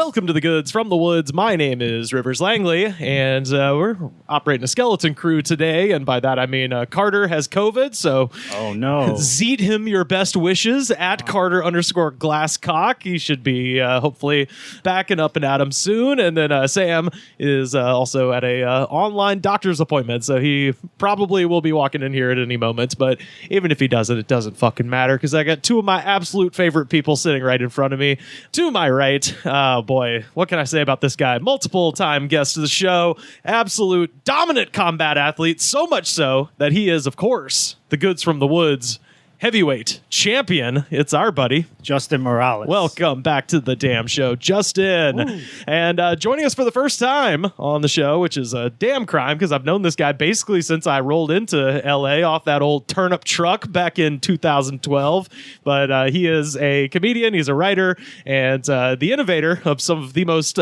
Welcome to the Goods from the Woods. My name is Rivers Langley, and we're operating a skeleton crew today, and by that I mean Carter has COVID, so oh no, zeet him your best wishes at Carter_Glasscock. He should be hopefully backing up and at him soon, and then Sam is also at a online doctor's appointment, so he probably will be walking in here at any moment, but even if he doesn't, it doesn't fucking matter, because I got two of my absolute favorite people sitting right in front of me. To my right, oh boy, what can I say about this guy? Multiple time guest of the show, absolute dominant combat athlete, so much so that he is, of course, the Goods from the Woods heavyweight champion. It's our buddy Justin Morales. Welcome back to the damn show, Justin. Ooh. And joining us for the first time on the show, which is a damn crime because I've known this guy basically since I rolled into LA off that old turnip truck back in 2012. But he is a comedian, he's a writer, and the innovator of some of the most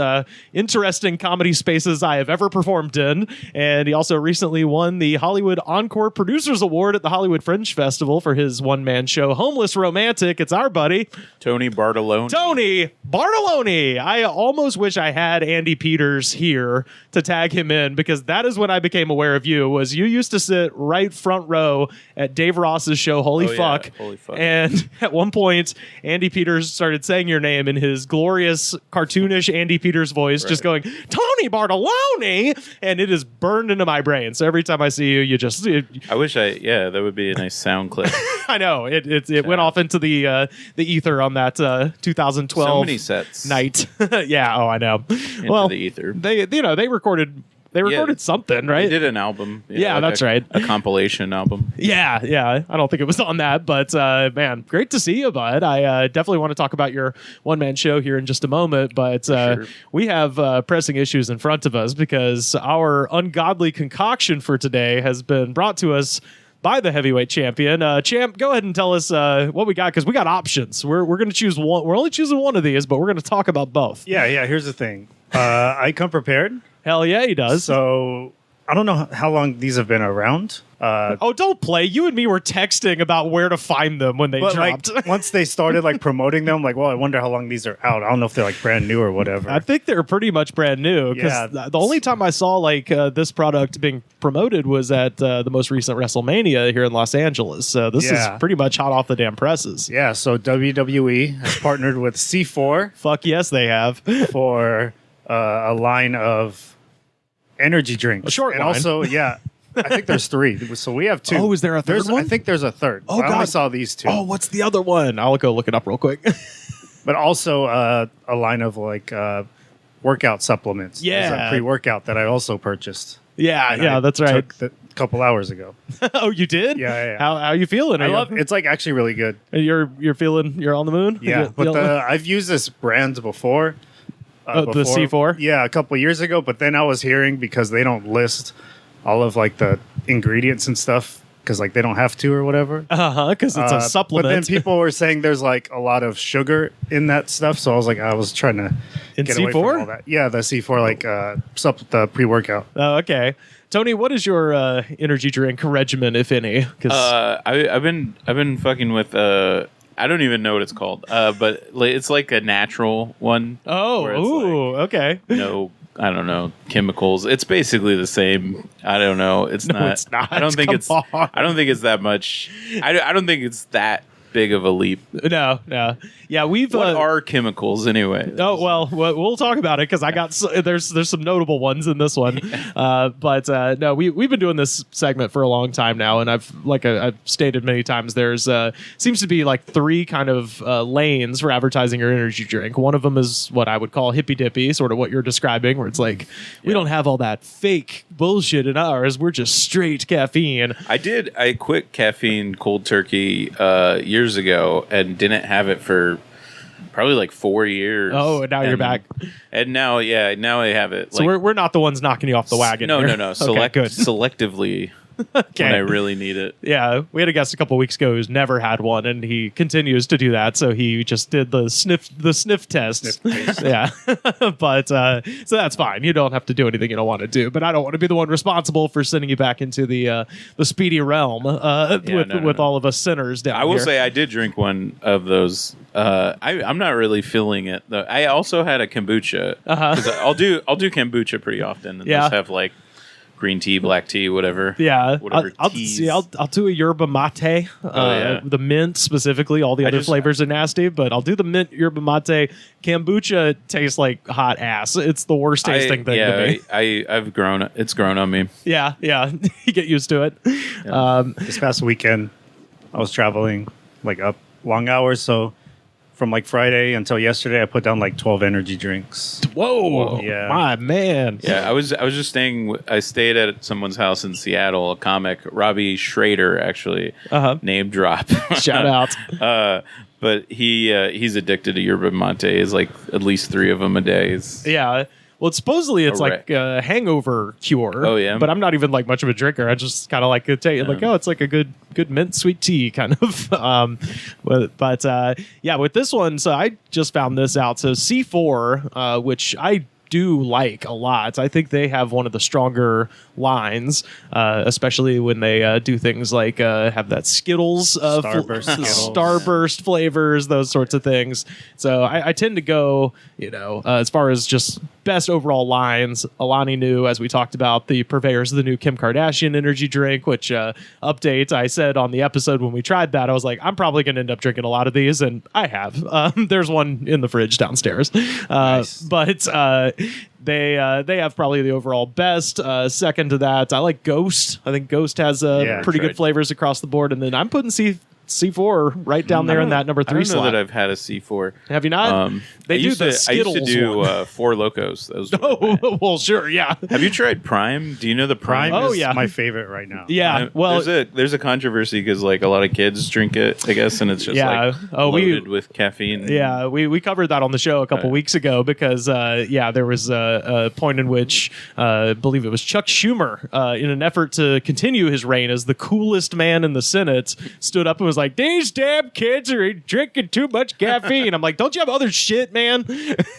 interesting comedy spaces I have ever performed in. And he also recently won the Hollywood Encore Producers Award at the Hollywood Fringe Festival for his one-man show, Homeless Romantic. It's our buddy Tony Bartalone. Tony Bartalone. I almost wish I had Andy Peters here to tag him in, because that is when I became aware of you. Was you used to sit right front row at Dave Ross's show, Holy Fuck. Yeah. Holy Fuck. And at one point, Andy Peters started saying your name in his glorious, cartoonish Andy Peters voice, right, just going, Tony Bartalone, and it is burned into my brain. So every time I see you, you just... I wish that would be a nice sound clip. I know it went off into the ether on that 2012 so many sets night. Yeah, oh, I know. Into the ether. They recorded something, right? They did an album. Yeah, like that's right. A compilation album. Yeah. I don't think it was on that, but man, great to see you, bud. I definitely want to talk about your one-man show here in just a moment, but sure, we have pressing issues in front of us because our ungodly concoction for today has been brought to us by the heavyweight champion. Champ, go ahead and tell us what we got, because we got options. We're going to choose one. We're only choosing one of these, but we're going to talk about both. Yeah. Here's the thing. I come prepared. Hell yeah, he does. So I don't know how long these have been around. Don't play. You and me were texting about where to find them when they dropped. Like, once they started promoting them, I wonder how long these are out. I don't know if they're brand new or whatever. I think they're pretty much brand new, because the only time I saw this product being promoted was at the most recent WrestleMania here in Los Angeles. So this is pretty much hot off the damn presses. Yeah. So WWE has partnered with C4. Fuck yes, they have. For a line of energy drinks. A short and line. Also, I think there's three. So we have two. Oh, is there a third one? I think there's a third. Oh, I only saw these two. Oh, what's the other one? I'll go look it up real quick. But also a line of workout supplements. Yeah. There's a pre-workout that I also purchased. Yeah, that's right. A couple hours ago. Oh, you did? Yeah. How you feeling? I love it's actually really good. You're on the moon? Yeah, but I've used this brand before. The C4? Yeah, a couple years ago, but then I was hearing, because they don't list all of the ingredients and stuff, because they don't have to or whatever. Because it's a supplement. But then people were saying there's a lot of sugar in that stuff, so I was trying to get C4? away from all that. Yeah, the C4 the pre-workout. Oh, okay. Tony, what is your energy drink regimen, if any? I've been fucking with I don't even know what it's called, but it's a natural one. Oh, okay. No, I don't know, chemicals. It's basically the same. I don't know. It's not. I don't think I don't think it's that much. I don't think it's that big of a leap. No. Yeah, what are chemicals anyway? Oh, well, we'll talk about it, because I got there's some notable ones in this one. But no, we've been doing this segment for a long time now, and I've stated many times, there's seems to be three kind of lanes for advertising your energy drink. One of them is what I would call hippy dippy, sort of what you're describing, where it's we don't have all that fake bullshit in ours. We're just straight caffeine. I quit caffeine cold turkey years ago and didn't have it for probably 4 years. Oh, and now you're back. And now I have it. So we're not the ones knocking you off the wagon. No. Okay, good. Selectively Okay. when I really need it. Yeah, we had a guest a couple weeks ago who's never had one, and he continues to do that. So he just did the sniff test. Yeah, but so that's fine. You don't have to do anything you don't want to do. But I don't want to be the one responsible for sending you back into the speedy realm with all of us sinners down here. I will say I did drink one of those. I'm not really feeling it though. I also had a kombucha. 'Cause I'll do kombucha pretty often, and just have like green tea, black tea, whatever. Yeah, I'll teas. do a yerba mate. The mint specifically. All the other flavors are nasty, but I'll do the mint yerba mate. Kombucha tastes like hot ass. It's the worst tasting thing to me. I've grown. It's grown on me. Yeah. You get used to it. Yeah. This past weekend, I was traveling like up long hours, so from like Friday until yesterday, I put down like 12 energy drinks. Whoa, yeah, my man. Yeah, I was just staying. I stayed at someone's house in Seattle. A comic, Robbie Schrader, actually. Name drop. Shout out. But he's addicted to yerba mate. He's like at least 3 of them a day. Yeah. Well, supposedly it's like a hangover cure. Oh yeah, but I'm not even like much of a drinker. I just kind of like it. Like, oh, it's like a good mint sweet tea kind of. But with this one, so I just found this out. So C4, which I do like a lot. I think they have one of the stronger lines, especially when they do things like have that Skittles, Starburst flavors, those sorts of things. So I tend to go, as far as just best overall lines. Alani Nu, as we talked about, the purveyors of the new Kim Kardashian energy drink, which update, I said on the episode when we tried that, I was like, I'm probably going to end up drinking a lot of these, and I have. There's one in the fridge downstairs. Nice. But they have probably the overall best. Second to that, I like Ghost. I think Ghost has pretty good flavors across the board, and then I'm putting C4 right down there in that number 3 slot. I don't know that I've had a C4. Have you not? They do the Skittles. I used to do Four Locos. Those well, sure, yeah. Have you tried Prime? Do you know the Prime? Is my favorite right now. Yeah, well, there's a controversy because like a lot of kids drink it, I guess, and it's just loaded with caffeine. Yeah, we covered that on the show a couple weeks ago because there was a point in which I believe it was Chuck Schumer, in an effort to continue his reign as the coolest man in the Senate, stood up and was like, these damn kids are drinking too much caffeine. I'm like, don't you have other shit, man?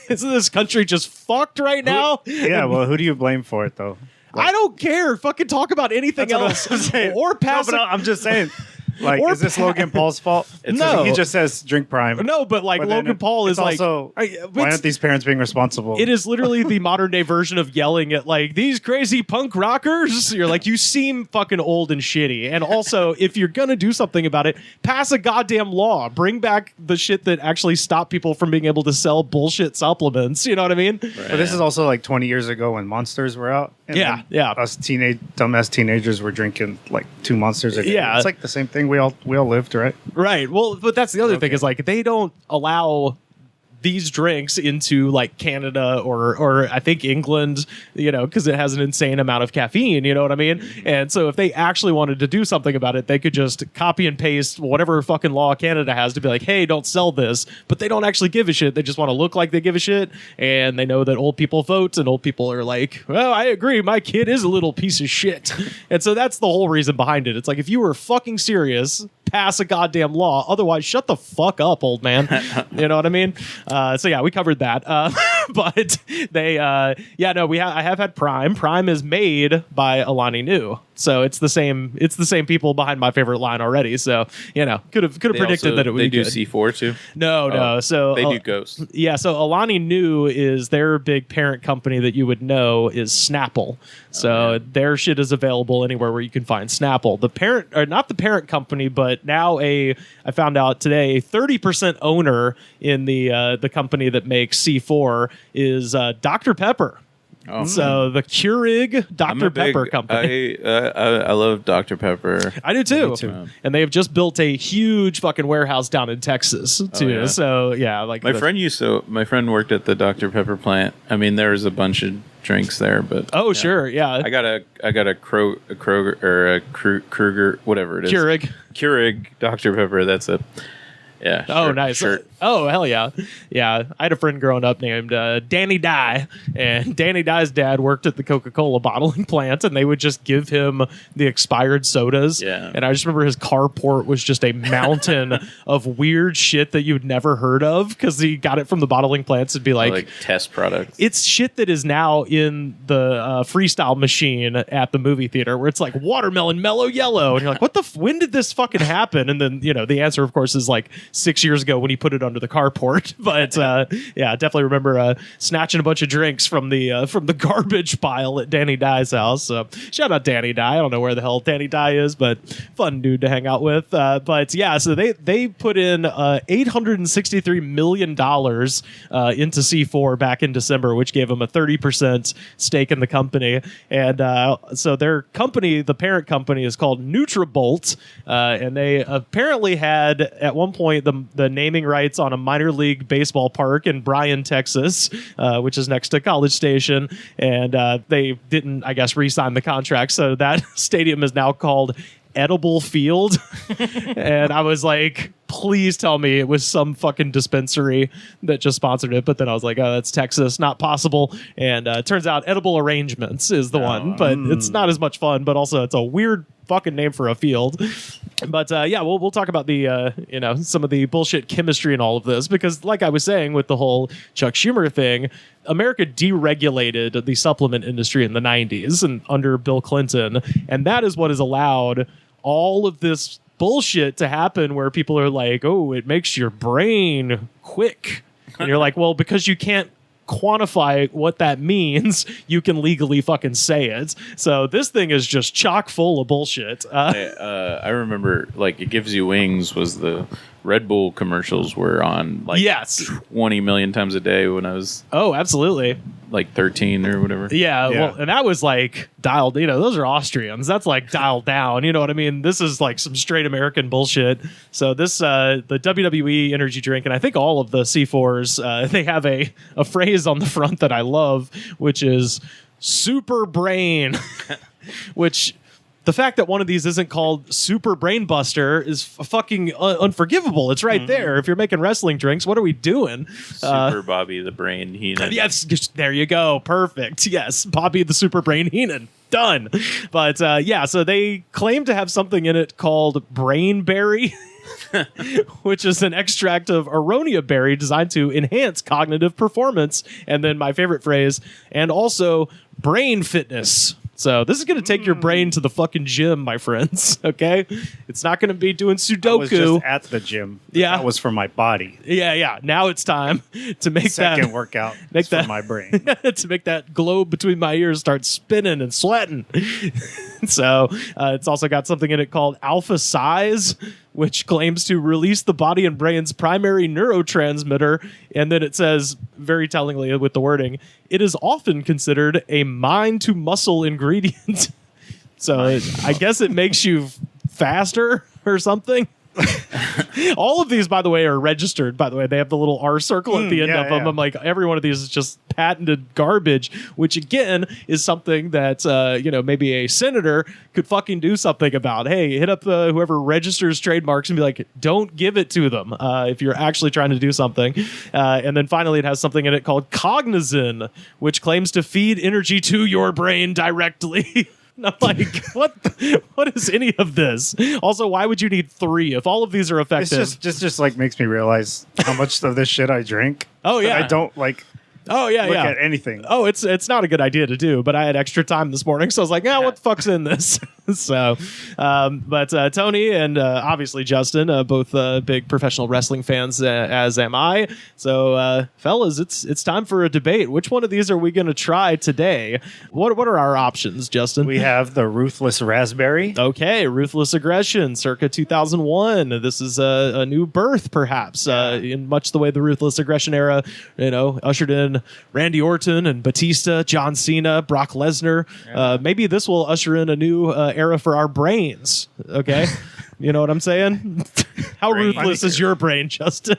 Isn't this country just fucked right now? Who do you blame for it, though? I don't care. Fucking talk about anything else. Or pass it. I'm just saying. Like, is this Logan Paul's fault? No. He just says drink Prime. No, but like Logan Paul is like... also, why aren't these parents being responsible? It is literally the modern day version of yelling at like, these crazy punk rockers. You're like, you seem fucking old and shitty. And also, if you're going to do something about it, pass a goddamn law. Bring back the shit that actually stopped people from being able to sell bullshit supplements. You know what I mean? Right. But this is also like 20 years ago when Monsters were out. And us dumbass teenagers were drinking like 2 Monsters a day. Yeah. It's like the same thing. We all lived, right? Right. Well, but that's the other thing is like they don't allow these drinks into like Canada or I think England, because it has an insane amount of caffeine, you know what I mean? And so if they actually wanted to do something about it, they could just copy and paste whatever fucking law Canada has to be like, hey, don't sell this. But they don't actually give a shit. They just want to look like they give a shit. And they know that old people vote, and old people are like, well, I agree. My kid is a little piece of shit. And so that's the whole reason behind it. It's like, if you were fucking serious, pass a goddamn law. Otherwise, shut the fuck up, old man. You know what I mean? We covered that. But they, I have had Prime. Prime is made by Alani Nu. So it's the same people behind my favorite line already. So, could have predicted that it would be good. They do C4 too? No. So they do Ghost. Yeah. So Alani Nu is their big parent company that you would know is Snapple. So their shit is available anywhere where you can find Snapple. The parent, or not the parent company, but now I found out today, a 30% owner in the company that makes C4 is Dr. Pepper. Oh, so the Keurig Dr. Pepper company. I love Dr. Pepper. I do too. And they have just built a huge fucking warehouse down in Texas too. Yeah. So like my friend worked at the Dr. Pepper plant. I mean, there was a bunch of drinks there, but sure, yeah. I got a Kroger or a Kruger, whatever it is. Keurig Dr. Pepper. That's Yeah. Oh, nice. Shirt. Oh, hell yeah. Yeah. I had a friend growing up named Danny Dye, and Danny Dye's dad worked at the Coca-Cola bottling plant, and they would just give him the expired sodas. Yeah. And I just remember his carport was just a mountain of weird shit that you'd never heard of because he got it from the bottling plants. It'd be like test products. It's shit that is now in the freestyle machine at the movie theater where it's like watermelon mellow yellow. And you're like, when did this fucking happen? And then, the answer, of course, is like 6 years ago when he put it under the carport. But yeah, definitely remember snatching a bunch of drinks from the garbage pile at Danny Dye's house. So shout out Danny Dye. I don't know where the hell Danny Dye is, but fun dude to hang out with. But yeah, so they put in $863 million into C4 back in December, which gave them a 30% stake in the company. And so their company, the parent company, is called Nutrabolt, and they apparently had at one point the naming rights on a minor league baseball park in Bryan, Texas, which is next to College Station, and they didn't, I guess, re-sign the contract, so that stadium is now called Edible Field. And I was like, please tell me it was some fucking dispensary that just sponsored it. But then I was like, oh, that's Texas, not possible. And it turns out Edible Arrangements is the one, but it's not as much fun, but also it's a weird fucking name for a field. But yeah, we'll talk about the some of the bullshit chemistry and all of this, because like I was saying with the whole Chuck Schumer thing, America deregulated the supplement industry in the 90s and under Bill Clinton, and that is what has allowed all of this bullshit to happen where people are like, oh, it makes your brain quick. And you're like, well, because you can't quantify what that means, you can legally fucking say it. So this thing is just chock full of bullshit. I remember, like, It Gives You Wings was the Red Bull commercials were on, like, 20 million times a day when I was... Oh, absolutely. Like 13 or whatever. Yeah, well, and that was like dialed, those are Austrians. That's like dialed down, you know what I mean? This is like some straight American bullshit. So this, the WWE energy drink, and I think all of the C4s, they have a phrase on the front that I love, which is super brain, which... The fact that one of these isn't called Super Brain Buster is fucking unforgivable. It's right there. If you're making wrestling drinks, what are we doing? Super Bobby the Brain Heenan. Yes, there you go. Perfect. Yes, Bobby the Super Brain Heenan. Done. But yeah, so they claim to have something in it called Brain Berry, which is an extract of aronia berry designed to enhance cognitive performance. And then my favorite phrase, and also brain fitness. So this is going to take your brain to the fucking gym, my friends. Okay, it's not going to be doing Sudoku. I was just at the gym. Yeah, that was for my body. Yeah. Now it's time to make second workout. Make that for my brain to make that globe between my ears start spinning and sweating. So it's also got something in it called Alpha Size, which claims to release the body and brain's primary neurotransmitter. And then it says, very tellingly with the wording, it is often considered a mind-to-muscle ingredient. So I guess it makes you faster or something. All of these, by the way, are registered. By the way, they have the little R circle at the end of them. I'm like, every one of these is just patented garbage, which again is something that maybe a senator could fucking do something about. Hey, hit up whoever registers trademarks and be like, don't give it to them if you're actually trying to do something. And then finally, it has something in it called Cognizin, which claims to feed energy to your brain directly. I'm like, what is any of this? Also, why would you need 3 if all of these are effective? It's just like makes me realize how much of this shit I drink. Oh yeah, I don't like. Oh yeah, look at anything. Oh, it's not a good idea to do, but I had extra time this morning, so I was like, what the fuck's in this? So, but Tony and obviously Justin, both big professional wrestling fans, as am I. So, fellas, it's time for a debate. Which one of these are we going to try today? What are our options, Justin? We have the Ruthless Raspberry. Okay, Ruthless Aggression, circa 2001. This is a new birth, perhaps, in much the way the Ruthless Aggression era, ushered in Randy Orton and Batista, John Cena, Brock Lesnar. Maybe this will usher in a new era for our brains. Okay, you know what I'm saying? How ruthless is your brain, Justin?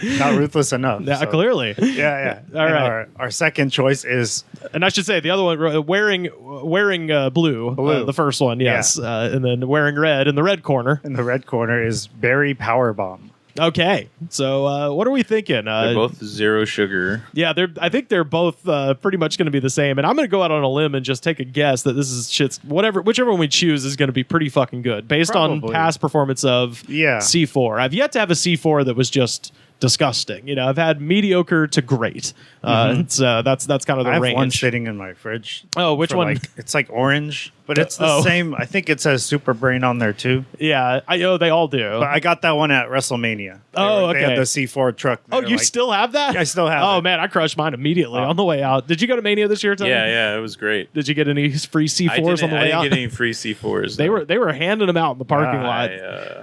Not ruthless enough. Yeah, so. Clearly. Yeah. All right. Our second choice is, and I should say the other one, wearing wearing blue. The first one, yes. Yeah. And then wearing red in the red corner. In the red corner is Berry Powerbomb. Okay, so what are we thinking? They're both zero sugar. Yeah, I think they're both pretty much going to be the same. And I'm going to go out on a limb and just take a guess that this is whichever one we choose is going to be pretty fucking good based on past performance of C4. I've yet to have a C4 that was just disgusting. I've had mediocre to great. That's kind of the range. I have one sitting in my fridge. Oh, which one? It's like orange, but it's the same. I think it says Super Brain on there too. Yeah, they all do. But I got that one at WrestleMania. Okay. They had the C4 truck. Oh, you still have that? I still have it. Oh, man, I crushed mine immediately on the way out. Did you go to Mania this year, Tony? Yeah, it was great. Did you get any free C4s on the way out? I didn't get any free C4s. They were handing them out in the parking lot.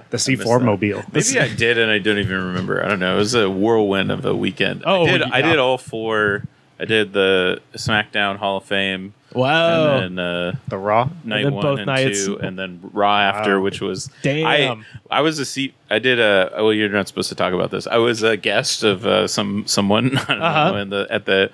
The C4 mobile. Maybe I did, and I don't even remember. I don't know. It was a whirlwind of a weekend. I did all four. I did the SmackDown Hall of Fame. Wow. And then the Raw night and 1 and nights. 2, and then Raw after, which was damn. I was I did a. Well, you're not supposed to talk about this. I was a guest of someone. I don't know.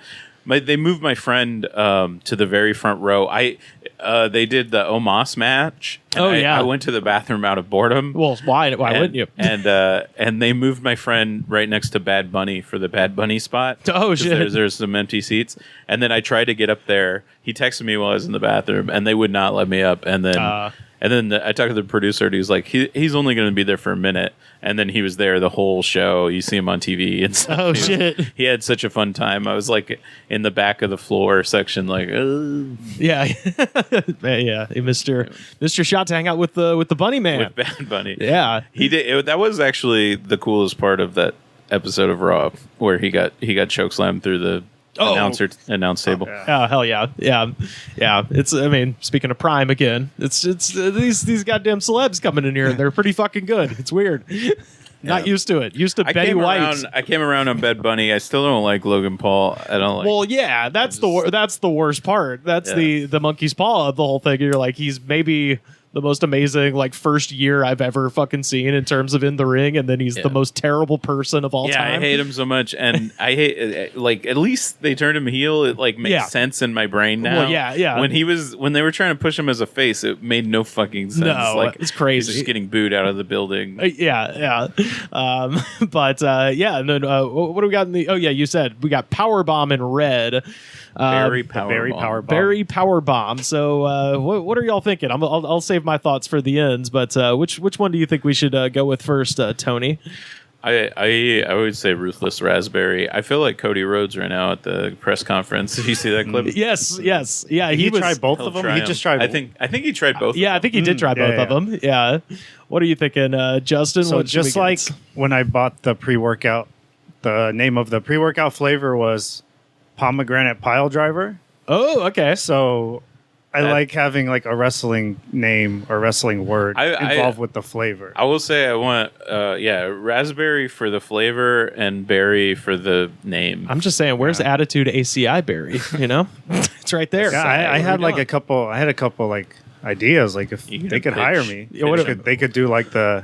They moved my friend to the very front row. They did the Omos match. And I went to the bathroom out of boredom. Well, why wouldn't you? And they moved my friend right next to Bad Bunny for the Bad Bunny spot. Oh shit! There's some empty seats. And then I tried to get up there. He texted me while I was in the bathroom, and they would not let me up. And then I talked to the producer, and he was like, he's only going to be there for a minute. And then he was there the whole show. You see him on TV and stuff. Oh, shit. He had such a fun time. I was like in the back of the floor section, like, yeah. Yeah. Mr. Shot to hang out with the Bunny Man. With Bad Bunny. Yeah. He did. That was actually the coolest part of that episode of Raw, where he got chokeslammed through the announce table. Oh hell yeah. It's speaking of Prime again, it's these goddamn celebs coming in here and they're pretty fucking good. It's weird. Not used to it. Used to Betty White. I came around on Bad Bunny. I still don't like Logan Paul. I don't like. Well, yeah, that's the worst part. That's the monkey's paw of the whole thing. You're like, he's maybe the most amazing first year I've ever fucking seen in terms of in the ring, and then he's the most terrible person of all time. Yeah, I hate him so much, and I hate at least they turned him heel. It makes sense in my brain now. Well, yeah. When they were trying to push him as a face, it made no fucking sense. No, it's crazy. He's just getting booed out of the building. Yeah. And then what do we got in the? Oh yeah, you said we got Powerbomb in red. Berry Powerbomb. Berry Powerbomb. So what are y'all thinking? I'll save my thoughts for the ends, but which one do you think we should go with first, Tony? I would say Ruthless Raspberry. I feel like Cody Rhodes right now at the press conference. Did you see that clip? Yes. Yeah, he tried both of them. He just tried. I think he tried both. Yeah, I think he did try both of them. Yeah. What are you thinking, Justin? So just like when I bought the pre-workout, the name of the pre-workout flavor was Pomegranate Pile Driver. Oh, okay. So I like having a wrestling name or wrestling word involved with the flavor. I will say I want raspberry for the flavor and berry for the name. I'm just saying, where's Attitude ACI Berry? It's right there. Yeah, I had a couple ideas. If they could hire me, they could do the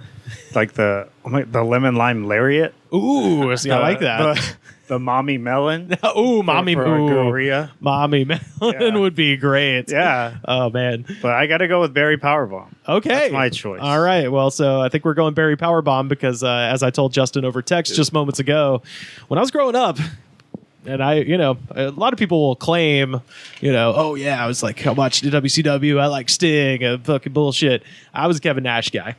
lemon lime lariat. Ooh, see, I like that. The mommy melon. Ooh, mommy Goria. Mommy melon would be great. Yeah. Oh man. But I got to go with Berry Powerbomb. Okay. That's my choice. All right. Well, so I think we're going Berry Powerbomb because as I told Justin over text just moments ago, when I was growing up, and a lot of people will claim, oh yeah, I was I watched WCW, I like Sting, fucking bullshit. I was a Kevin Nash guy,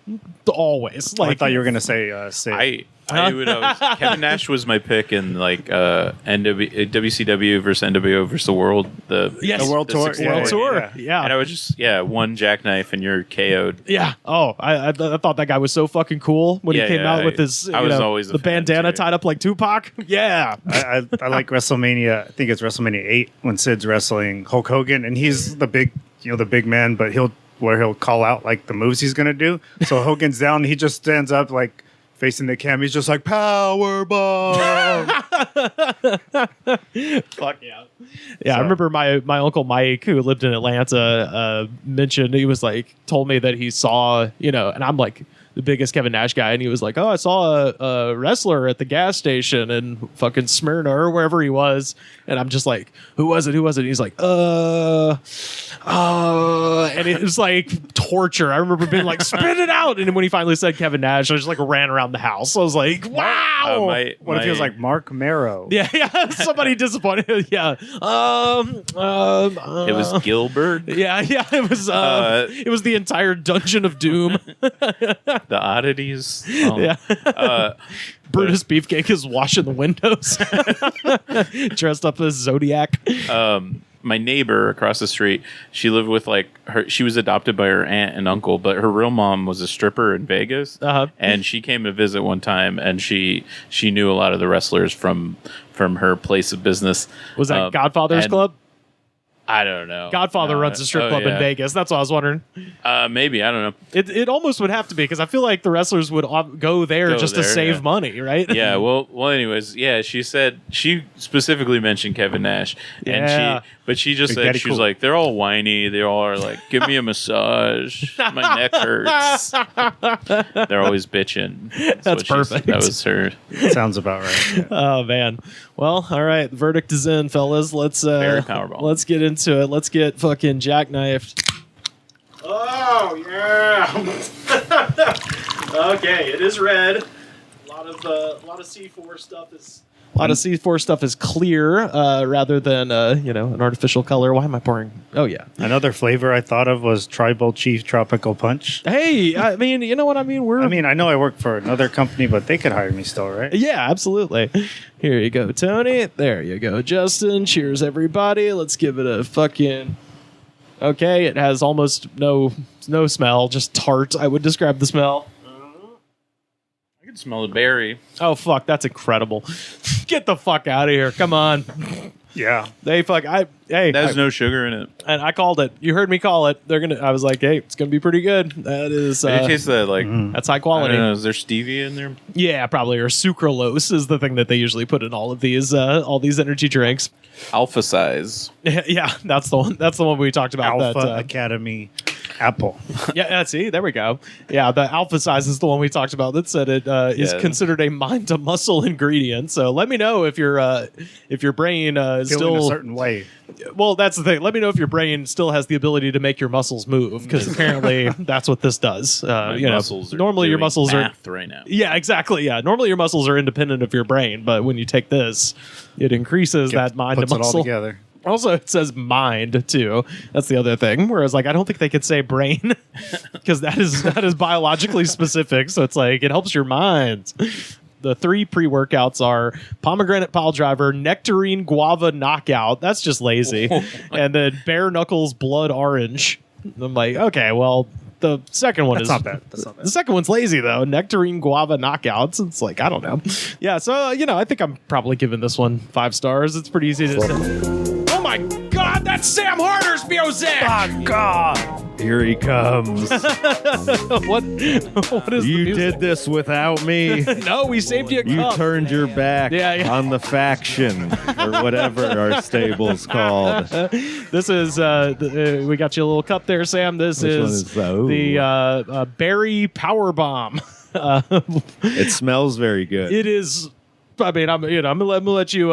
always. I thought you were gonna say Sid. Kevin Nash was my pick in WCW versus NWO versus the World. The World Tour. World Tour. Yeah. And I was just one jackknife and you're KO'd. Yeah. Oh, I thought that guy was so fucking cool when he came out with his the bandana tied up like Tupac. Yeah. I like WrestleMania. I think it's WrestleMania 8 when Sid's wrestling Hulk Hogan, and he's the big man, but he'll call out the moves he's gonna do. So Hogan's down, and he just stands up facing the cam. He's just like, Powerbomb. Fuck yeah. Yeah, I remember my Uncle Mike, who lived in Atlanta, mentioned, he was told me that he saw, and I'm the biggest Kevin Nash guy, and he was like, oh, I saw a wrestler at the gas station in fucking Smyrna or wherever he was, And I'm just like, who was it? And he's like, and it was like torture. I remember being like, spit it out. And when he finally said Kevin Nash, I just like ran around the house. I was like, wow. What if he was like Mark Marrow? Yeah. Somebody disappointed. Yeah. It was Gilbert. Yeah. It was the entire Dungeon of Doom. The oddities. Yeah. Brutus Beefcake is washing the windows, dressed up as Zodiac. My neighbor across the street, she lived with she was adopted by her aunt and uncle, but her real mom was a stripper in Vegas. And she came to visit one time, and she knew a lot of the wrestlers from her place of business. Was that Godfather's Club? I don't know. Godfather runs a strip club in Vegas. That's what I was wondering. Maybe. I don't know. It almost would have to be, because I feel like the wrestlers would go there to save money, right? Yeah. Well. Anyways, yeah. She said she specifically mentioned Kevin Nash, and she just said she was like, they're all whiny. They all are like, give me a massage. My neck hurts. They're always bitching. That's perfect. That was her. Sounds about right. Yeah. Oh man. Well, all right. The verdict is in, fellas. Let's Berry Powerbomb. Let's get into it. Let's get fucking jackknifed. Oh yeah. Okay, it is red. A lot of C4 stuff is. A lot of C4 stuff is clear rather than an artificial color. Why am I pouring? Oh yeah. Another flavor I thought of was Tribal Chief Tropical Punch. Hey, I mean, you know what I mean? I know I work for another company, but they could hire me still, right? Yeah, absolutely. Here you go, Tony. There you go, Justin. Cheers, everybody. Let's give it a fucking. Okay, it has almost no smell, just tart. I would describe the smell. I can smell the berry. Oh fuck, that's incredible. Get the fuck out of here. Come on. Yeah. There's no sugar in it. And I called it. You heard me call it. I was like, hey, it's gonna be pretty good. That is It tastes that that's high quality. I don't know, is there stevia in there? Yeah, probably. Or sucralose is the thing that they usually put in all of these energy drinks. Alpha size. Yeah, that's the one. That's the one we talked about. Alpha Academy Apple. Yeah, see, there we go. Yeah, the alpha size is the one we talked about that said it is considered a mind to muscle ingredient. So let me know if your brain is Feeling still a certain way. Well, that's the thing. Let me know if your brain still has the ability to make your muscles move, because apparently that's what this does. Normally your muscles are right now. Yeah, exactly. Yeah, normally your muscles are independent of your brain, but when you take this, it increases that mind to muscle. Puts it all together. Also, it says mind too. That's the other thing. Whereas, I don't think they could say brain because that is biologically specific. So it's like it helps your mind. The 3 pre-workouts are pomegranate pile driver, nectarine guava knockout. That's just lazy. And then bare knuckles blood orange. I'm like, okay, well, the second one That's not bad. The second one's lazy though. Nectarine guava knockouts. It's like, I don't know. Yeah, so I think I'm probably giving this one 5 stars. It's pretty easy to say. Oh my God, that's Sam Harder's music! Oh God! Here he comes. What is You the music? did this without me. No, we saved you a You cup. turned your back on the faction, or whatever our stable's called. This is we got you a little cup there, Sam. This Which one is is that? Ooh. the Berry Powerbomb. It smells very good. It is. I mean, I'm gonna let you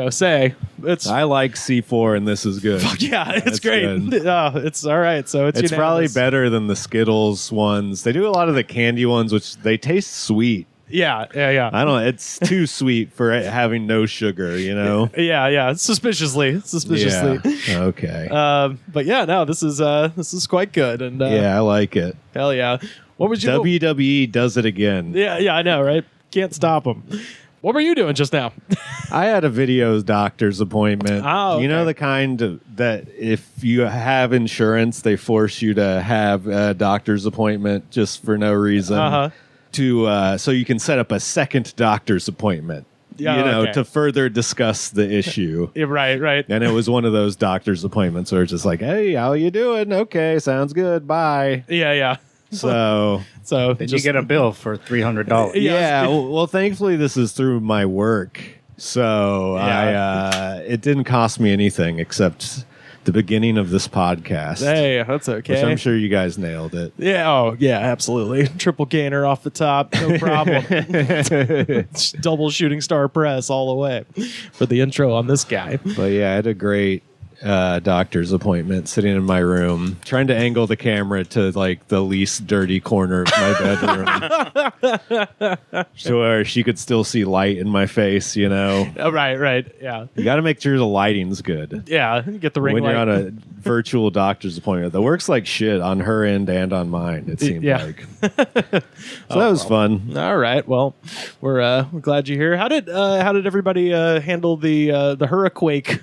say it's. I like C4, and this is good. Yeah, it's That's great. good. It's all right. So It's probably better than the Skittles ones. They do a lot of the candy ones, which they taste sweet. Yeah. I don't know. It's too sweet for it having no sugar, Yeah. Suspiciously. Yeah. Okay. But yeah, no, this is quite good, and yeah, I like it. hell yeah. What would you? WWE does it again. Yeah, I know, right? Can't stop them. What were you doing just now? I had a video doctor's appointment. Oh, okay. You know, the kind that if you have insurance, they force you to have a doctor's appointment just for no reason. So you can set up a second doctor's appointment. Yeah, to further discuss the issue. Yeah, right. And it was one of those doctor's appointments where it's just like, hey, how you doing? Okay, sounds good. Bye. Yeah. So Did you get a bill for $300? Yeah. Well, thankfully this is through my work, so Yeah. it didn't cost me anything except the beginning of this podcast. Hey, that's okay. Which I'm sure you guys nailed it. Yeah, oh, yeah, absolutely. Triple gainer off the top, no problem. Double shooting star press all the way for the intro on this guy. But yeah, I had a great doctor's appointment sitting in my room, trying to angle the camera to like the least dirty corner of my bedroom. So where she could still see light in my face, you know. Right, yeah. You got to make sure the lighting's good. Yeah, get the ring when light. you're on a virtual doctor's appointment that works like shit on her end and on mine, it seemed like. So that was fun. All right, well, we're glad you're here. How did everybody handle the hurricane?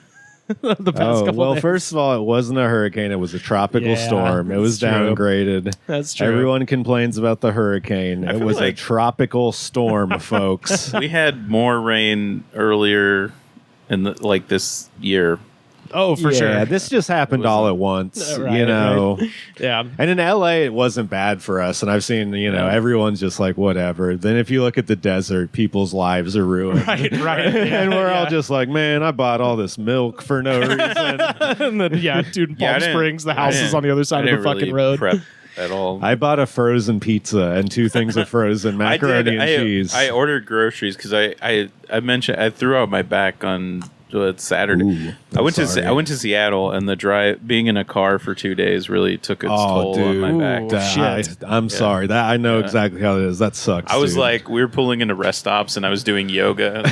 The past couple days? First of all, it wasn't a hurricane. It was a tropical storm. It was downgraded. That's true. Everyone complains about the hurricane. It was a tropical storm, folks. We had more rain earlier in this year. Oh, for sure. Yeah, this just happened all at once, Right, you know. right. Yeah. And in LA, it wasn't bad for us. And I've seen, everyone's just like, whatever. Then if you look at the desert, people's lives are ruined. Right. And we're all just like, man, I bought all this milk for no reason. And then, dude, in Palm Springs, the house is on the other side of the fucking road. Prep at all. I bought a frozen pizza and 2 things of frozen macaroni and cheese. I ordered groceries because I mentioned I threw out my back on Saturday. Ooh, I went to Seattle, and the drive, being in a car for 2 days, really took its toll on my back. Shit. I'm sorry. That I know exactly how it is. That sucks. I was dude. like, we were pulling into rest stops, and I was doing yoga,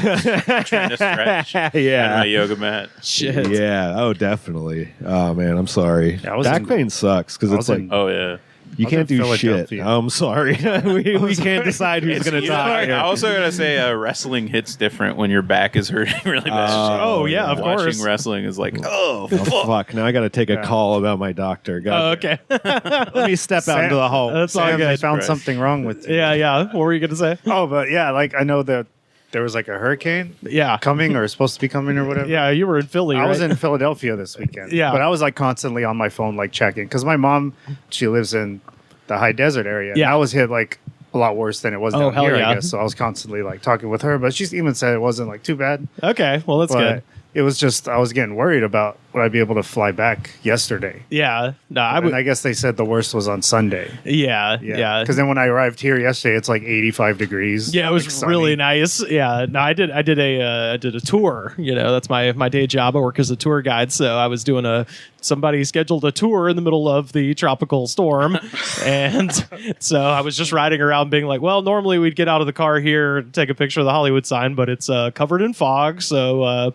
trying to stretch. Yeah, on my yoga mat. Shit. Yeah. Oh, definitely. Oh man, I'm sorry. Back pain sucks because it's like, oh yeah. You can't do shit. I'm sorry. we can't decide who's going to talk. I also got to say, wrestling hits different when your back is hurting really bad. Of course. Watching wrestling is like, fuck. Now I got to take a call about my doctor. Okay. Let me step out into the hall. That's all good. I found something wrong with you. Yeah. What were you going to say? Oh, but yeah, like I know that there was like a hurricane coming or supposed to be coming or whatever. Yeah, you were in Philly, I was in Philadelphia this weekend. Yeah. But I was like constantly on my phone, like checking. Because my mom, she lives in the high desert area. Yeah. And I was hit like a lot worse than it was down here, yeah. I guess. So I was constantly like talking with her. But she's even said it wasn't like too bad. Okay, well, that's good. It was just, I was getting worried about would I be able to fly back yesterday. Yeah. No, I guess they said the worst was on Sunday. Yeah. Because then when I arrived here yesterday, it's like 85 degrees. Yeah, it was like really nice. Yeah. No, I did a tour. That's my day job. I work as a tour guide, so I was doing somebody scheduled a tour in the middle of the tropical storm, and so I was just riding around being like, well, normally we'd get out of the car here and take a picture of the Hollywood sign, but it's covered in fog, so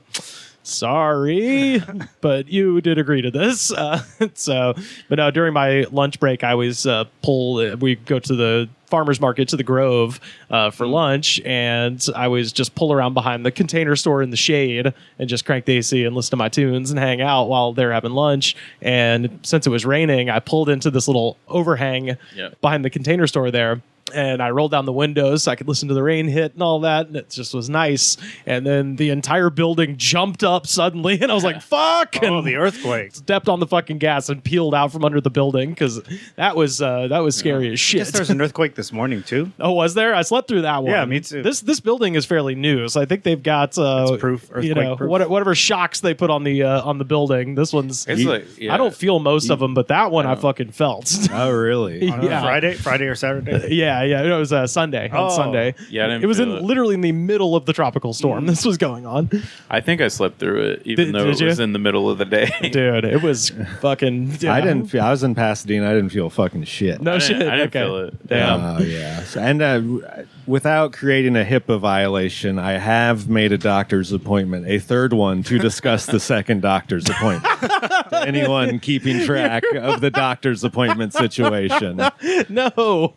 sorry, but you did agree to this. But no, during my lunch break, I always we go to the farmer's market to the Grove for lunch, and I always just pull around behind the Container Store in the shade and just crank the AC and listen to my tunes and hang out while they're having lunch. And since it was raining, I pulled into this little overhang behind the Container Store there. And I rolled down the windows so I could listen to the rain hit and all that. And it just was nice. And then the entire building jumped up suddenly. And I was like, fuck. And the earthquake. Stepped on the fucking gas and peeled out from under the building because that was scary as shit. I guess there's an earthquake this morning, too. Oh, was there? I slept through that one. Yeah, me too. This building is fairly new. So I think they've got proof, earthquake proof. Whatever shocks they put on the building. This one's I don't feel most of them, but that one I fucking felt. Oh, really? On Friday or Saturday? Yeah. It was Sunday. On Sunday. Yeah, I didn't it was feel literally in the middle of the tropical storm. This was going on. I think I slept through it, even though it was in the middle of the day. Dude, it was fucking. Yeah. I was in Pasadena. I didn't feel fucking shit. No shit. I didn't feel it. Damn. Yeah. And without creating a HIPAA violation, I have made a doctor's appointment, a third one, to discuss the second doctor's appointment. To anyone keeping track of the doctor's appointment situation. No.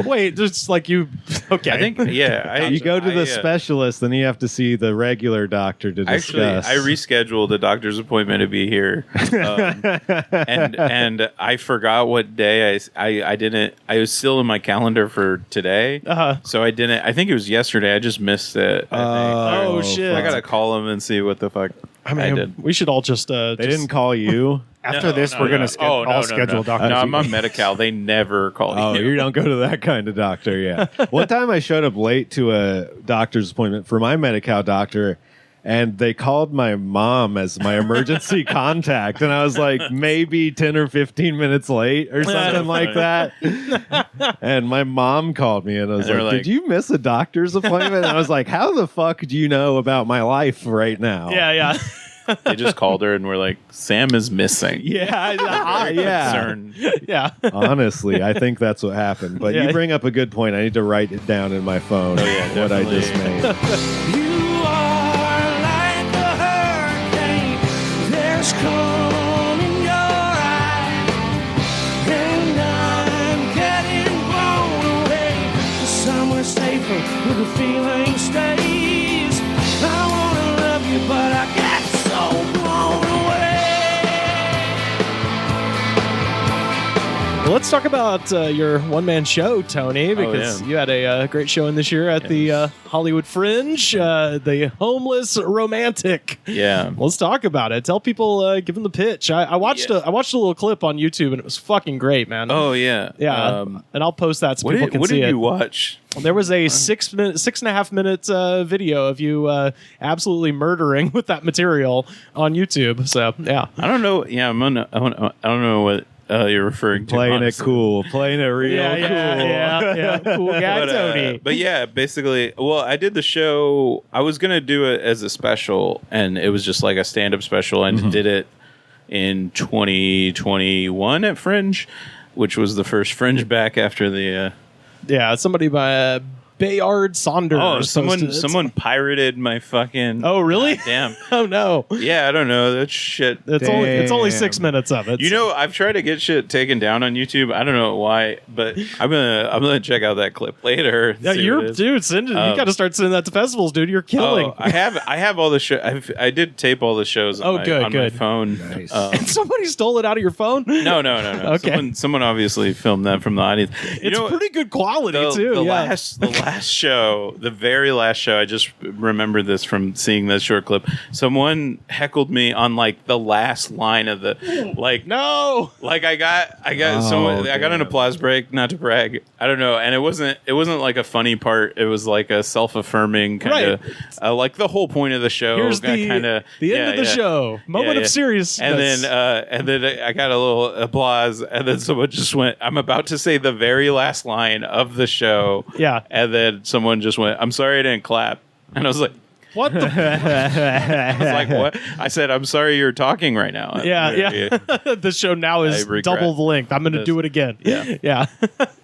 Wait, just like you. Okay. I think, you go to the specialist, then you have to see the regular doctor to discuss. Actually, I rescheduled a doctor's appointment to be here, and I forgot what day I didn't. I was still in my calendar for today, so I didn't. I think it was yesterday. I just missed it. Oh shit! I gotta call him and see what the fuck I did. We should all just. They didn't call you. After this, we're going to schedule doctors. No, I'm on Medi-Cal. They never call you. Oh, you don't go to that kind of doctor, yeah. One time I showed up late to a doctor's appointment for my Medi-Cal doctor, And they called my mom as my emergency contact. And I was like, maybe 10 or 15 minutes late or something like that. And my mom called me and I was like, did you miss a doctor's appointment? And I was like, how the fuck do you know about my life right now? Yeah. They just called her and were like, Sam is missing. Yeah. Concerned. Yeah. Honestly, I think that's what happened. But you bring up a good point. I need to write it down in my phone. Oh, yeah, what I definitely. just made. You are like a hurricane. There's calm in your eye, and I'm getting blown away to somewhere safer where the feeling stays. I wanna love you, but I get so blown away. Well, let's talk about your one-man show, Tony, because you had a great showing this year at the Hollywood Fringe, the Homeless Romantic. Yeah. Let's talk about it. Tell people, give them the pitch. I watched a little clip on YouTube, and it was fucking great, man. Oh, yeah. Yeah, and I'll post that so people can what see did it. you watch? There was a 6.5 minute video of you absolutely murdering with that material on YouTube. So, yeah. I don't know. Yeah, I don't know what you're referring to. Playing honestly. it cool. Playing it real cool. Yeah. Cool guy, Tony. But yeah, basically, well, I did the show. I was going to do it as a special, and it was just like a stand-up special, and did it in 2021 at Fringe, which was the first Fringe back after the... Yeah, somebody by Bayard Saunders. Oh, posted it. someone pirated my fucking... Oh, really? Damn. Oh, no. Yeah, I don't know. That's shit. It's only 6 minutes of it. You know, I've tried to get shit taken down on YouTube. I don't know why, but I'm gonna check out that clip later. Yeah, dude. Send it. You got to start sending that to festivals, dude. You're killing. Oh, I have all the show. I did tape all the shows. On my phone. Nice. And somebody stole it out of your phone? No. Okay. Someone obviously filmed that from the audience. It's pretty good quality too. The last show, the very last show. I just remembered this from seeing that short clip. Someone heckled me on like the last line of the No. Like I got someone. I got an applause break. Not to brag. I don't know. And it wasn't like a funny part. It was like a self-affirming kind of like the whole point of the show. Here's the end of the show. Moment of seriousness. And then I got a little applause, and then someone just went, "I'm about to say the very last line of the show." Yeah. And then someone just went, "I'm sorry I didn't clap," and I was like. What the? I was like, what? I said, I'm sorry you're talking right now. Yeah. The show now is double the length. I'm going to do it again. Yeah. Yeah.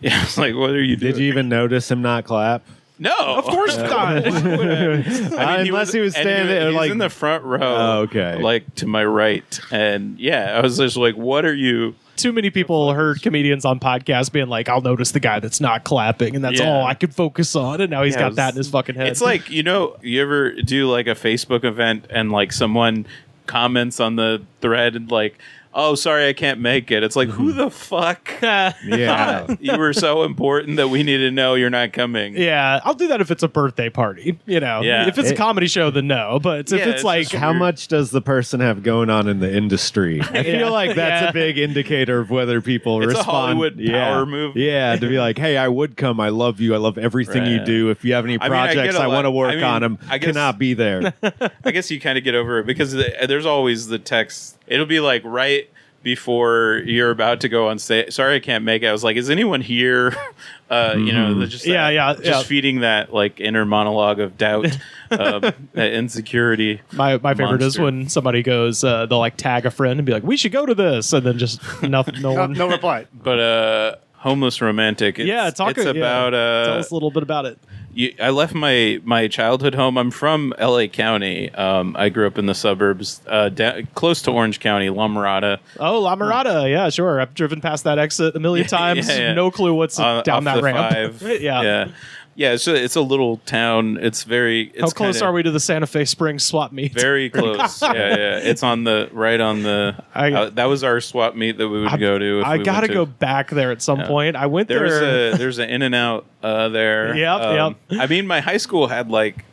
Yeah. It's like, what are you doing? Did you even notice him not clap? No. Of course not. Unless he was standing there, he's like in the front row. Oh, okay. Like to my right. And yeah, I was just like, what are you? Too many people heard comedians on podcasts being like, I'll notice the guy that's not clapping, and that's all I could focus on. And now he's got that in his fucking head. It's like, you ever do like a Facebook event and like someone comments on the thread and like, oh, sorry, I can't make it. It's like, who the fuck? Yeah. You were so important that we need to know you're not coming. Yeah, I'll do that if it's a birthday party. Yeah. If it's a comedy show, then no. But if it's like, how much does the person have going on in the industry? I feel like that's a big indicator of whether people It's respond. a Hollywood power move. Yeah, to be like, hey, I would come. I love you. I love everything you do. If you have any projects I want to work on them, I cannot be there. I guess you kind of get over it because there's always the text. It'll be like right before you're about to go on stage. Sorry, I can't make it. I was like, is anyone here? Just feeding that like inner monologue of doubt, that insecurity. My favorite is when somebody goes, they'll like tag a friend and be like, we should go to this, and then just no one. No reply. But Homeless Romantic. Tell us a little bit about it. I left my childhood home. I'm from LA County. I grew up in the suburbs, close to Orange County, La Mirada. Oh, La Mirada. Yeah, sure. I've driven past that exit a million times. Yeah. No clue what's down that ramp. Yeah. So it's a little town. How close are we to the Santa Fe Springs swap meet? Very close. Yeah. It's right on the. That was our swap meet that we would go to. I gotta go back there at some point. I went there. There's an In-N-Out there. Yep. I mean, my high school had like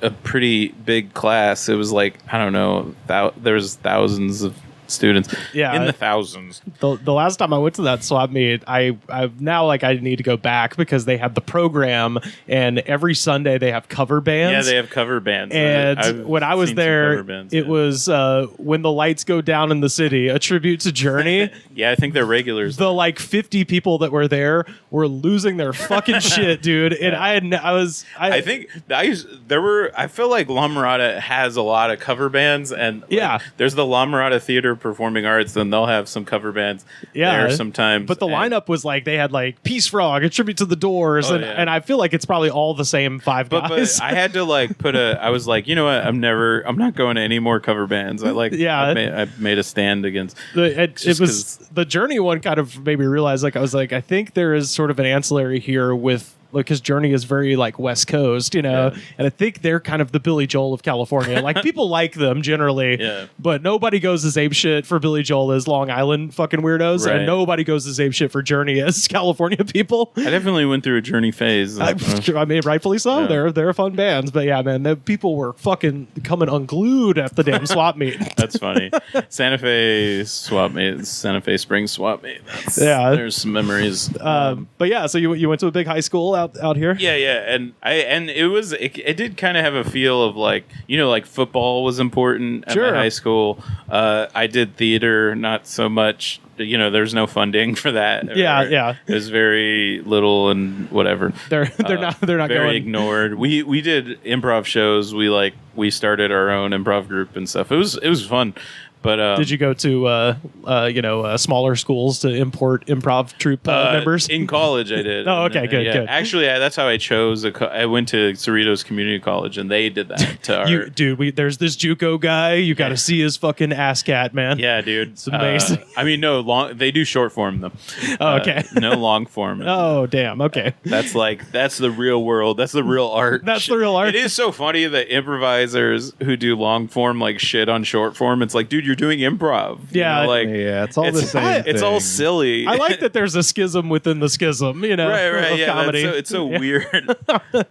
a pretty big class. It was like, I don't know, there's thousands of students. Yeah. In the thousands. The last time I went to that swap meet, I now like I need to go back because they have the program, and every Sunday they have cover bands. Yeah, they have cover bands. And when I was there, it was When the Lights Go Down in the City, a tribute to Journey. Yeah, I think they're regulars. The like 50 people that were there were losing their fucking shit, dude. And I feel like La Mirada has a lot of cover bands, and there's the La Mirada Theater of Performing Arts, and they'll have some cover bands there sometimes. But the lineup was like, they had like Peace Frog, a tribute to the Doors, and I feel like it's probably all the same five guys. But I had to like I was like, you know what, I'm not going to any more cover bands. I made a stand against it was the Journey one kind of made me realize, like, I was like, I think there is sort of an ancillary here with, because Journey is very like West Coast, and I think they're kind of the Billy Joel of California. Like, people like them generally, but nobody goes as ape shit for Billy Joel as Long Island fucking weirdos, and nobody goes as ape shit for Journey as California people. I definitely went through a Journey phase. I mean, rightfully so. They're fun bands, but yeah, man, the people were fucking coming unglued at the damn swap meet. That's funny. Santa Fe Springs swap meet. There's some memories. But yeah, so you went to a big high school out here. And it did kind of have a feel of like, like football was important at my high school. I did theater, not so much. There's no funding for that. It was very little and whatever. They're not very going. ignored. We did improv shows. We started our own improv group and stuff. It was fun. But did you go to smaller schools to import improv troupe members? In college, I did. Oh, okay, good. Actually, that's how I chose. I went to Cerritos Community College, and they did that to our. There's this JUCO guy. You got to see his fucking ass cat, man. Yeah, dude, it's amazing. They do short form though. Oh, okay. No long form. Oh, damn. Okay. That's the real world. That's the real art. That's the real art. It is so funny that improvisers who do long form like shit on short form. It's like, dude, you're doing improv. It's all the same. It's all silly. I like that there's a schism within the schism. Right. Of comedy. It's so weird.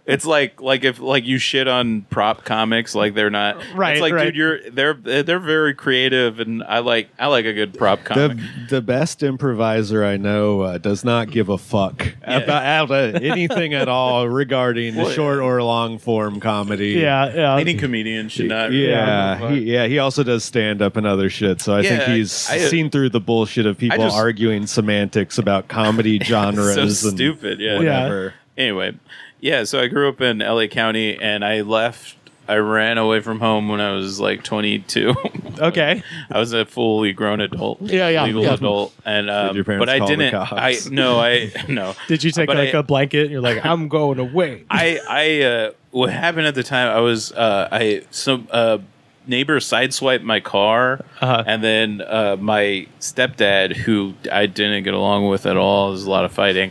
It's like if you shit on prop comics, like they're not. Right. It's like, dude, they're very creative, and I like a good prop comic. The best improviser I know does not give a fuck about anything at all regarding short or long form comedy. Yeah. Any comedian should not. He also does stand up and other shit. So I think he's seen through the bullshit of people arguing semantics about comedy genres. So and stupid, whatever. Anyway, so I grew up in LA County, and I ran away from home when I was like 22. Okay. I was a fully grown adult. Legal adult. And did your parents but I call didn't the cops? No. Did you take a blanket and you're like, I'm going away? What happened at the time, I was neighbor sideswiped my car, and then my stepdad, who I didn't get along with at all, there's a lot of fighting,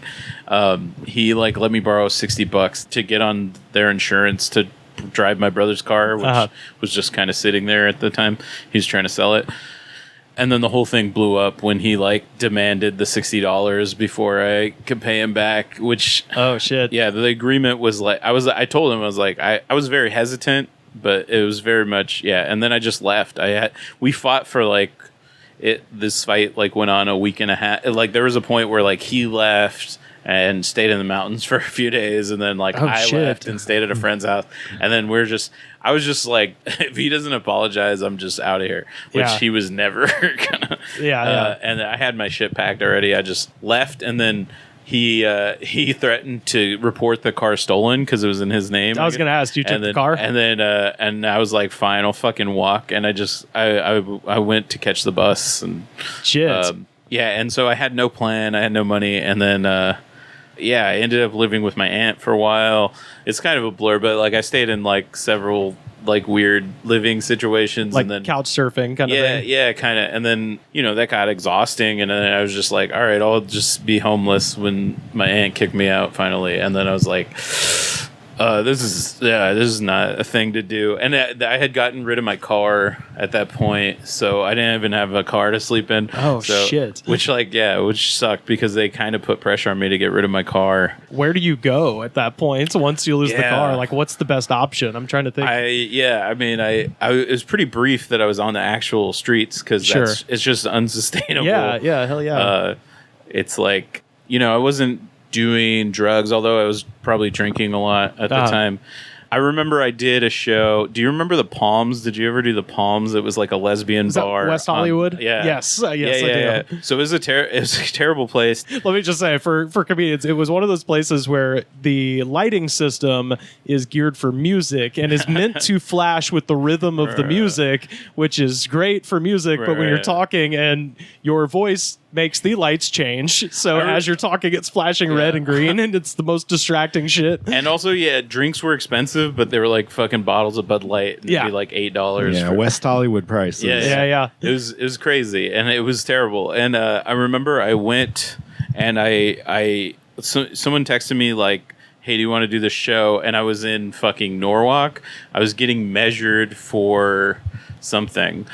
he let me borrow $60 to get on their insurance to drive my brother's car, which was just kind of sitting there at the time. He was trying to sell it. And then the whole thing blew up when he demanded the $60 before I could pay him back, which oh shit. Yeah, the agreement was I told him, I was very hesitant, but it was very much, and then I just left. We fought for this fight went on a week and a half. There was a point where he left and stayed in the mountains for a few days, and then left and stayed at a friend's house, and then I was just like, if he doesn't apologize, I'm just out of here, which he was never gonna. And I had my shit packed already. I just left, and then he threatened to report the car stolen because it was in his name. I was going to ask, you took the car? And then and I was like, fine, I'll fucking walk. And I went to catch the bus. And shit. And so I had no plan. I had no money. And then, I ended up living with my aunt for a while. It's kind of a blur, but I stayed in several weird living situations, and then couch surfing kind of thing. Yeah, kind of. And then that got exhausting, and then I was just like, all right, I'll just be homeless when my aunt kicked me out finally. And then I was like, This is not a thing to do. And I had gotten rid of my car at that point, so I didn't even have a car to sleep in. Oh, shit. Which sucked because they kind of put pressure on me to get rid of my car. Where do you go at that point? So once you lose the car, like, what's the best option? I'm trying to think. It was pretty brief that I was on the actual streets because it's just unsustainable. Yeah, hell yeah. It's like, I wasn't doing drugs, although I was probably drinking a lot at the time. I remember I did a show. Do you remember the Palms? Did you ever do the Palms? It was like a lesbian bar. West Hollywood? Yeah. Yes, I do. Yeah. So it was a terrible place. Let me just say, for comedians, it was one of those places where the lighting system is geared for music and is meant to flash with the rhythm of the music, which is great for music, but when you're talking and your voice makes the lights change, so as you're talking it's flashing red and green, and it's the most distracting shit. And also, drinks were expensive, but they were like fucking bottles of Bud Light, and it'd be like $8. Yeah, West Hollywood prices. Yeah. It was crazy, and it was terrible. And I remember I went, and someone texted me like, hey, do you want to do the show? And I was in fucking Norwalk. I was getting measured for something.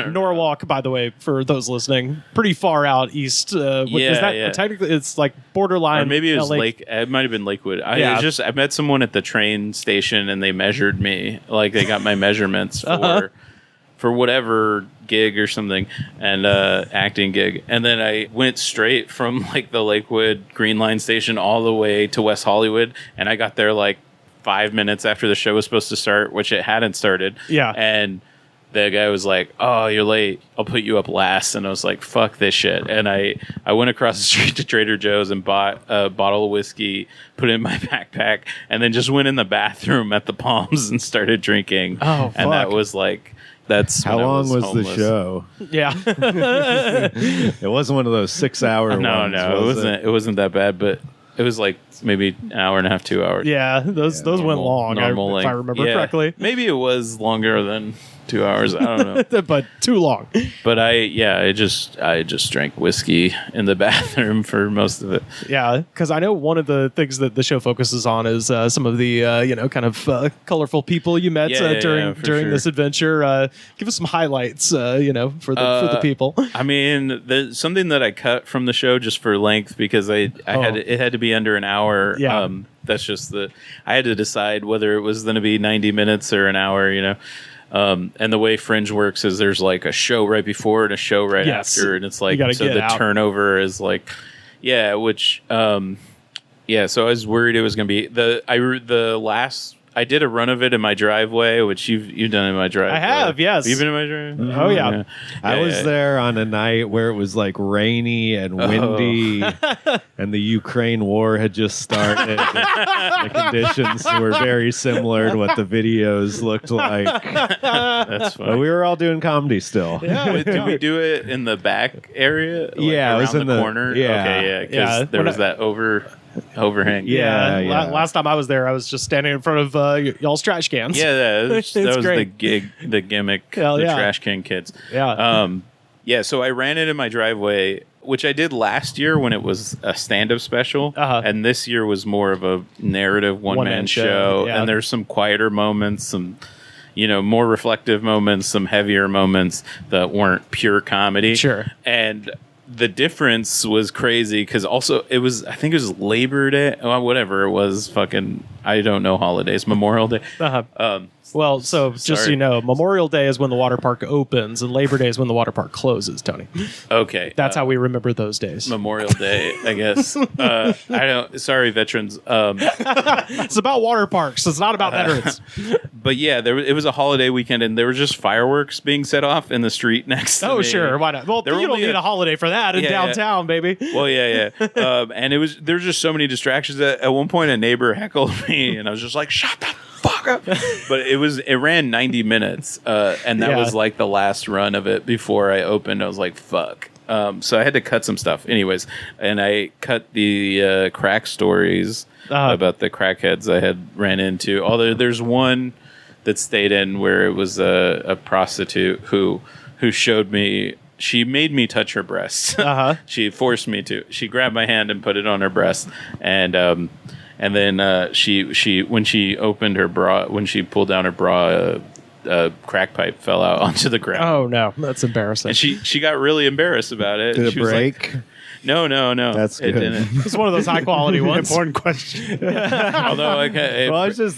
Norwalk, by the way, for those listening, pretty far out east. Is that technically? It's like borderline. Or maybe it was LA. It might have been Lakewood. I met someone at the train station and they measured me. Like they got my measurements for whatever gig or something, and acting gig. And then I went straight from like the Lakewood Green Line station all the way to West Hollywood, and I got there like 5 minutes after the show was supposed to start, which it hadn't started. Yeah. And the guy was like, oh, you're late. I'll put you up last. And I was like, fuck this shit. And I went across the street to Trader Joe's and bought a bottle of whiskey, put it in my backpack, and then just went in the bathroom at the Palms and started drinking. Oh, fuck. And that was like, that's how long was the show? Yeah. It wasn't one of those 6-hour ones. No, it wasn't that bad, but it was like maybe an hour and a half, 2 hours. Yeah, those went long, if I remember correctly. Maybe it was longer than 2 hours. I don't know. But too long. But I just drank whiskey in the bathroom for most of it. Yeah, because I know one of the things that the show focuses on is some of the kind of colorful people you met during this adventure. Give us some highlights, for the people. I mean, something that I cut from the show just for length because it had to be under an hour. Yeah. That's just I had to decide whether it was going to be 90 minutes or an hour. And the way Fringe works is there's like a show right before and a show right after, and it's like so the turnover is like, so I was worried it was going to be the last. I did a run of it in my driveway, which you've done in my driveway. I have, yes. You've been in my driveway? Oh, yeah. I was there on a night where it was like rainy and windy, and the Ukraine war had just started. The conditions were very similar to what the videos looked like. That's funny. But we were all doing comedy still. Yeah. Did we do it in the back area? Like it was in the corner. Yeah. Okay, yeah. Because there was that overhang. Yeah. Last time I was there, I was just standing in front of y'all's trash cans. Yeah, that was great. the gimmick, Hell the yeah. trash can kids. Yeah. So I ran it in my driveway, which I did last year when it was a stand-up special, and this year was more of a narrative one-man show. Yeah. And there's some quieter moments, some more reflective moments, some heavier moments that weren't pure comedy. Sure. And the difference was crazy because also I think it was Labor Day, whatever it was, fucking, I don't know holidays, Memorial Day. Well, so just so you know, Memorial Day is when the water park opens, and Labor Day is when the water park closes, Tony. Okay. That's how we remember those days. Memorial Day, I guess. Sorry, veterans. It's about water parks. It's not about veterans. But yeah, it was a holiday weekend, and there were just fireworks being set off in the street next to me. Oh, sure. Why not? Well, you don't need a holiday for that in downtown, baby. Well, yeah. And there was just so many distractions. At one point, a neighbor heckled me, and I was just like, shut the fuck up. But it ran 90 minutes, and that was like the last run of it before I opened. I was like, fuck. So I had to cut some stuff. Anyways, and I cut the crack stories about the crackheads I had ran into. Although there's one that stayed in where it was a prostitute who showed me. She made me touch her breasts. She forced me to. She grabbed my hand and put it on her breast, and And then she when she opened her bra, when she pulled down her bra, a crack pipe fell out onto the ground. Oh no, that's embarrassing. And she got really embarrassed about it. Did it She was like, break? no. That's it good. didn't. It's one of those high quality ones. Important question. Although Well, I was just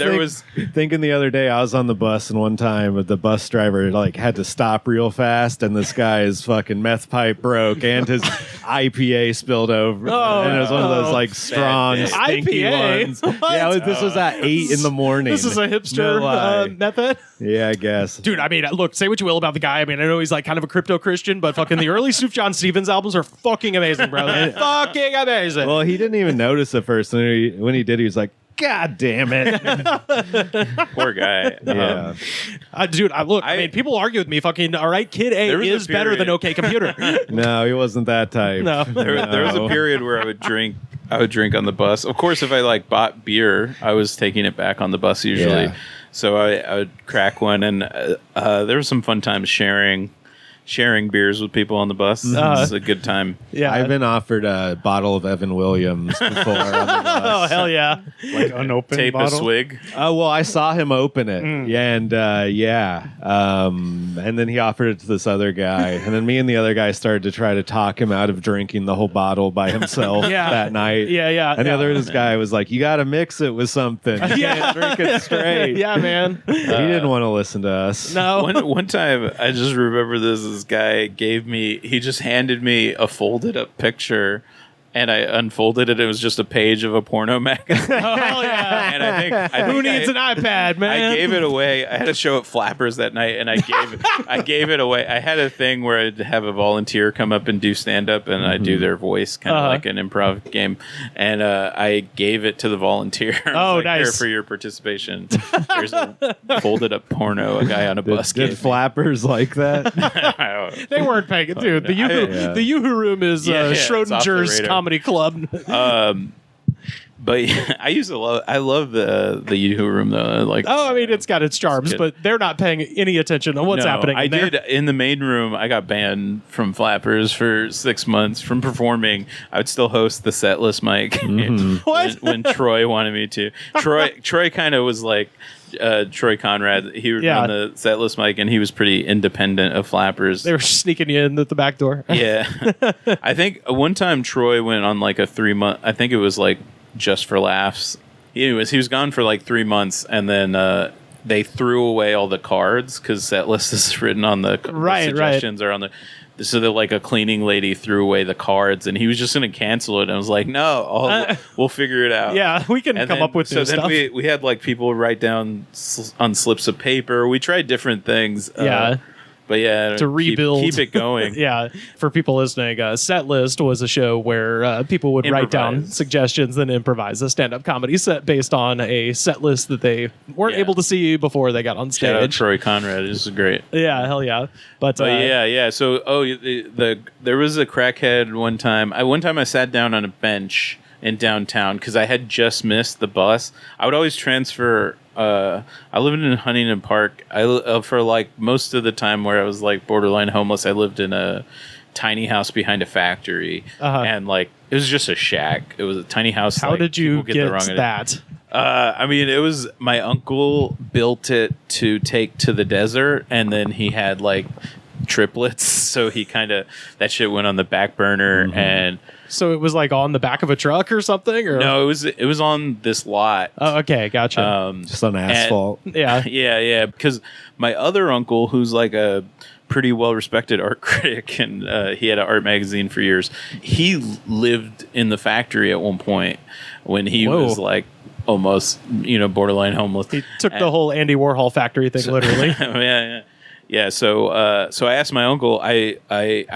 thinking the other day I was on the bus and one time the bus driver like had to stop real fast and this guy's fucking meth pipe broke and his IPA spilled over. Oh, and it was one of those like strong, Bad stinky IPA? ones. What? Yeah, this was at 8 in the morning. This is a hipster No lie. method. Yeah, I guess. Dude, I mean, look, say what you will about the guy. I mean, I know he's like kind of a crypto Christian, but fucking the early Snoop John Stevens albums are fucking amazing, bro. They're fucking amazing. Well, he didn't even notice at first. And when he did, he was like, God damn it. poor guy. Yeah. Dude, I mean, people argue with me. Fucking, all right, Kid A There was a is better than period. OK Computer. No, he wasn't that type. No. There was a period where I would drink on the bus. Of course, if I like bought beer, I was taking it back on the bus usually. Yeah. So I would crack one, and there was some fun times sharing beers with people on the bus. It's a good time. Yeah. I've been offered a bottle of Evan Williams before on the bus. Oh, hell yeah. Like unopened Tape bottle. a swig. Oh, well, I saw him open it. Yeah, and and then he offered it to this other guy. And then me and the other guy started to try to talk him out of drinking the whole bottle by himself Yeah. that night. Yeah. And the other this guy was like, you got to mix it with something. You can't drink it straight. Yeah, man. He didn't want to listen to us. No. One time, I just remember this guy he just handed me a folded up picture, and I unfolded it. It was just a page of a porno magazine. Oh, hell yeah. And I think Who needs an iPad, man? I gave it away. I had a show at Flappers that night, and I gave it away. I had a thing where I'd have a volunteer come up and do stand up, and I'd do their voice, kind of like an improv game. And I gave it to the volunteer. I was Oh, like, nice. Here for your participation. There's a folded up porno a guy on a bus Did gave me. flappers like that? They weren't paying it, dude. The Yeah. Yoo-Hoo Room is It's off the Schrodinger's radar. comedy club. But I love the Yoo-Hoo Room though. Like, Oh, I mean, it's got its charms, good. but they're not paying any attention on what's no, happening. I in there. did in the main room. I got banned from Flappers for 6 months from performing. I would still host the setlist mic What? when Troy wanted me to. Troy kind of was like Troy Conrad. He would Yeah. run the setlist mic, and he was pretty independent of Flappers. They were sneaking you in at the back door. Yeah, I think one time Troy went on like a 3 month. I think it was like Just for Laughs. Anyways, he was gone for like 3 months, and then they threw away all the cards because setlist is written on the Right, suggestions are on the. So that like a cleaning lady threw away the cards, and he was just going to cancel it. And I was like, no, we'll figure it out. Yeah, we can And come then- up with so new then stuff. we had like people write down on slips of paper. We tried different things. Yeah. But yeah, To rebuild. keep it going. Yeah, for people listening, Set List was a show where people would write down Improvise. suggestions, then improvise a stand-up comedy set based on a set list that they weren't Yeah. able to see before they got on Shout out stage. Troy Conrad. This is great. Yeah, hell yeah. But Yeah. So, there was a crackhead one time. I sat down on a bench in downtown because I had just missed the bus. I would always transfer. I lived in Huntington Park. For like most of the time where I was like borderline homeless, I lived in a tiny house behind a factory, and like it was just a shack. It was a tiny house. how like, did you people the get wrong idea. that? I mean, it was my uncle built it to take to the desert, and then he had like triplets, so he kind of that shit went on the back burner. And So it was like on the back of a truck or something? Or no, it was on this lot. Oh, okay, gotcha. Just on asphalt. Yeah. Yeah, because my other uncle, who's like a pretty well-respected art critic, and he had an art magazine for years, he lived in the factory at one point when he Whoa. was like almost, borderline homeless. He took the whole Andy Warhol factory thing literally. Yeah. So I asked my uncle. I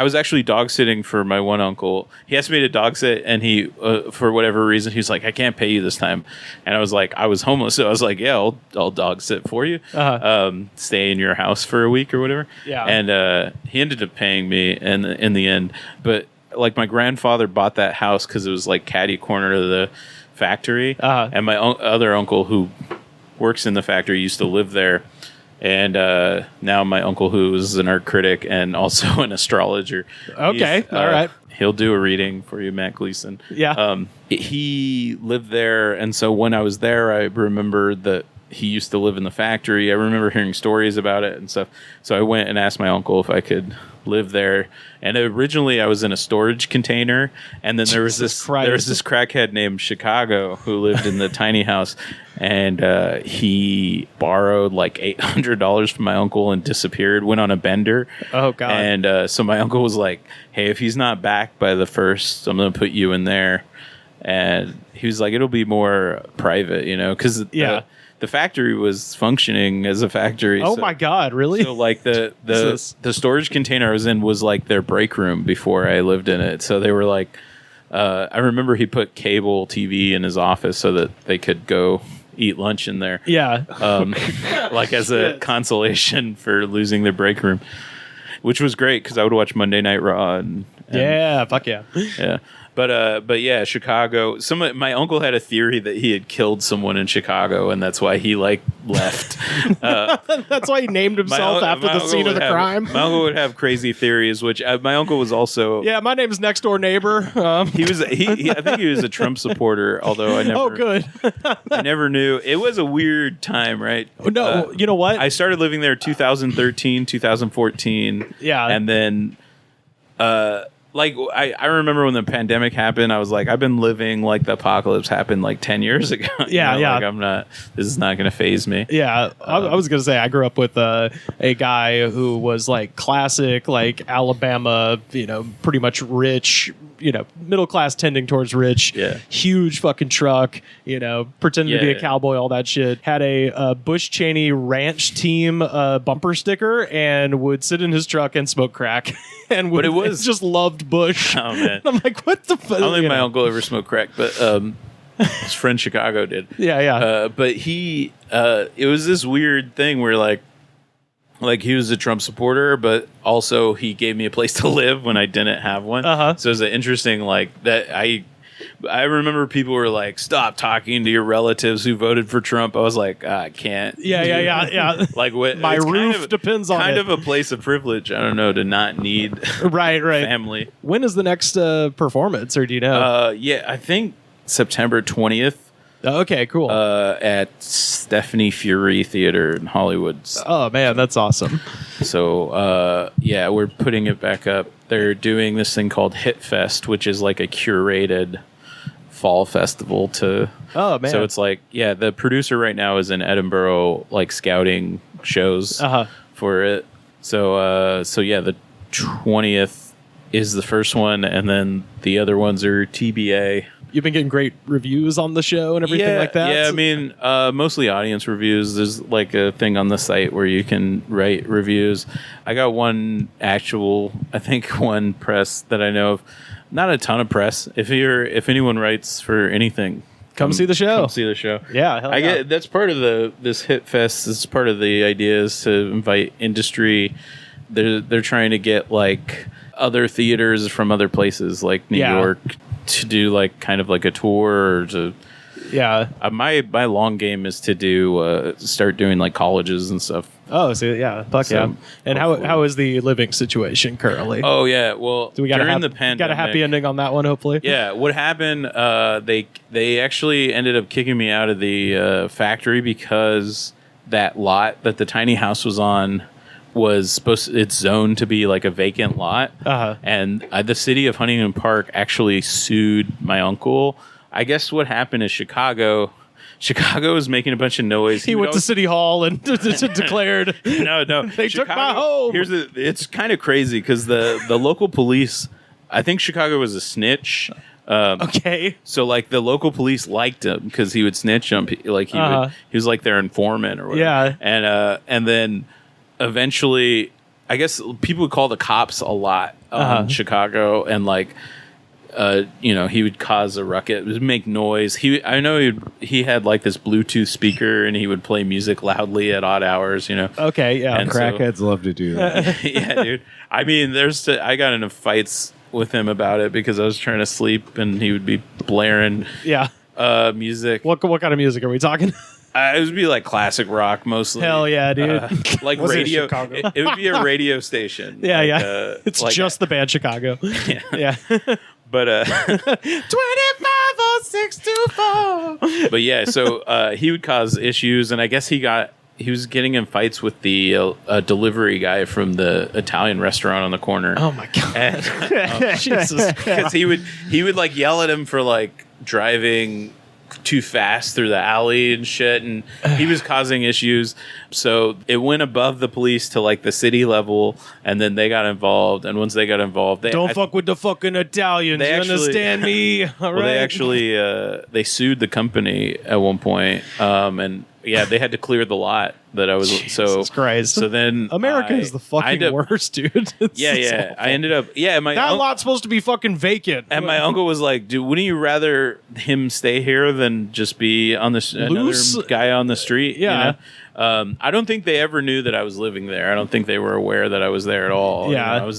was actually dog sitting for my one uncle. He asked me to dog sit, and he for whatever reason he's like, I can't pay you this time. And I was like, I was homeless, so I was like, yeah, I'll dog sit for you. Stay in your house for a week or whatever. Yeah. And he ended up paying me in the end. But like my grandfather bought that house because it was like catty corner to the factory, and my other uncle who works in the factory used to live there. And now my uncle, who is an art critic and also an astrologer. Okay, all right. He'll do a reading for you, Matt Gleason. Yeah. He lived there, and so when I was there, I remember that he used to live in the factory. I remember hearing stories about it and stuff. So I went and asked my uncle if I could live there. And originally I was in a storage container, and then there was this crackhead named Chicago who lived in the tiny house, and he borrowed like $800 from my uncle and disappeared, went on a bender. Oh God. And so my uncle was like, hey, if he's not back by the 1st, I'm going to put you in there. And he was like, it'll be more private, because the factory was functioning as a factory. Oh my God, really? So like the storage container I was in was like their break room before I lived in it. So they were like, I remember he put cable TV in his office so that they could go eat lunch in there. Yeah. Like as a consolation for losing their break room, which was great because I would watch Monday Night Raw. And yeah, fuck yeah. Yeah. But yeah, Chicago. My uncle had a theory that he had killed someone in Chicago, and that's why he left. That's why he named himself after the scene of the crime. My uncle would have crazy theories, which my uncle was also. Yeah, my name's next door neighbor. He was. I think he was a Trump supporter, although I never. Oh, good. I never knew. It was a weird time, right? No, you know what? I started living there 2013, 2014. Yeah, and then. Like, I remember when the pandemic happened, I was like, I've been living like the apocalypse happened like 10 years ago. Yeah, yeah. Like, this is not going to phase me. Yeah, I was going to say, I grew up with a guy who was like classic, like Alabama, pretty much rich, middle class tending towards rich, huge fucking truck, pretending to be a cowboy, all that shit. Had a Bush Cheney ranch team bumper sticker and would sit in his truck and smoke crack. And just loved Bush. Oh man! I'm like, what the fuck? I don't think my uncle ever smoked crack, but his friend Chicago did. Yeah. But he, it was this weird thing where like he was a Trump supporter, but also he gave me a place to live when I didn't have one. So it was an interesting that I remember people were like, stop talking to your relatives who voted for Trump. I was like, I can't. Yeah. Like what? My roof depends on kind it. of a place of privilege. I don't know, to not need right family. When is the next performance, or do you know? Yeah, I think September 20th. Okay, cool. At Stephanie Fury Theater in Hollywood. Oh man, that's awesome. So yeah, we're putting it back up. They're doing this thing called Hit Fest, which is like a curated fall festival to. Oh man! So it's like, yeah, the producer right now is in Edinburgh, like scouting shows for it. So yeah, the 20th is the first one, and then the other ones are TBA. You've been getting great reviews on the show and everything like that? Yeah, I mean, mostly audience reviews. There's like a thing on the site where you can write reviews. I got one press that I know of. Not a ton of press. If anyone writes for anything, come see the show. Come see the show. Yeah, hell yeah. That's part of this Hit Fest. This is part of the idea is to invite industry. They're trying to get like other theaters from other places like New York to do like kind of like a tour or to my long game is to do start doing like colleges and stuff. Oh, so yeah, fuck so, yeah. And how is the living situation currently? Oh yeah, well, so we during the pandemic, got a happy ending on that one, hopefully. Yeah, what happened? They actually ended up kicking me out of the factory because that lot that the tiny house was on was it's zoned to be like a vacant lot, and the city of Huntington Park actually sued my uncle. I guess what happened is Chicago was making a bunch of noise. He went to City Hall and declared, No, they took my home. It's kind of crazy because the local police, I think Chicago was a snitch. Okay. So like the local police liked him because he would snitch on like he was like their informant or whatever. Yeah. And then eventually, I guess people would call the cops a lot in Chicago and like. He would cause a ruckus, make noise. I know he had like this Bluetooth speaker, and he would play music loudly at odd hours. Okay, yeah. And crackheads love to do that. Yeah, dude. I mean, I got into fights with him about it because I was trying to sleep, and he would be blaring music. What kind of music are we talking? It would be like classic rock mostly. Hell yeah, dude. Like Was it radio. Chicago? It would be a radio station. Yeah, like, yeah. It's like just the band Chicago. Yeah. But 25064. but yeah, so he would cause issues, and I guess he was getting in fights with the delivery guy from the Italian restaurant on the corner. Oh my god. And, Jesus. because he would like yell at him for like driving too fast through the alley and shit, and he was causing issues. So it went above the police to like the city level, and then they got involved. And once they got involved, Don't fuck with the fucking Italians. They You actually- understand me? All well, right. they actually they sued the company at one point, and yeah, they had to clear the lot that I was. Jesus Christ. So then America is the I fucking ended up- worst, dude. It's Yeah, so yeah. awful. I ended up. Yeah, my That lot's supposed to be fucking vacant. and my uncle was like, "Dude, wouldn't you rather him stay here than just be on the Loose? another guy on the street?" Yeah. You know? I don't think they ever knew that I was living there. I don't think they were aware that I was there at all. Yeah. You know,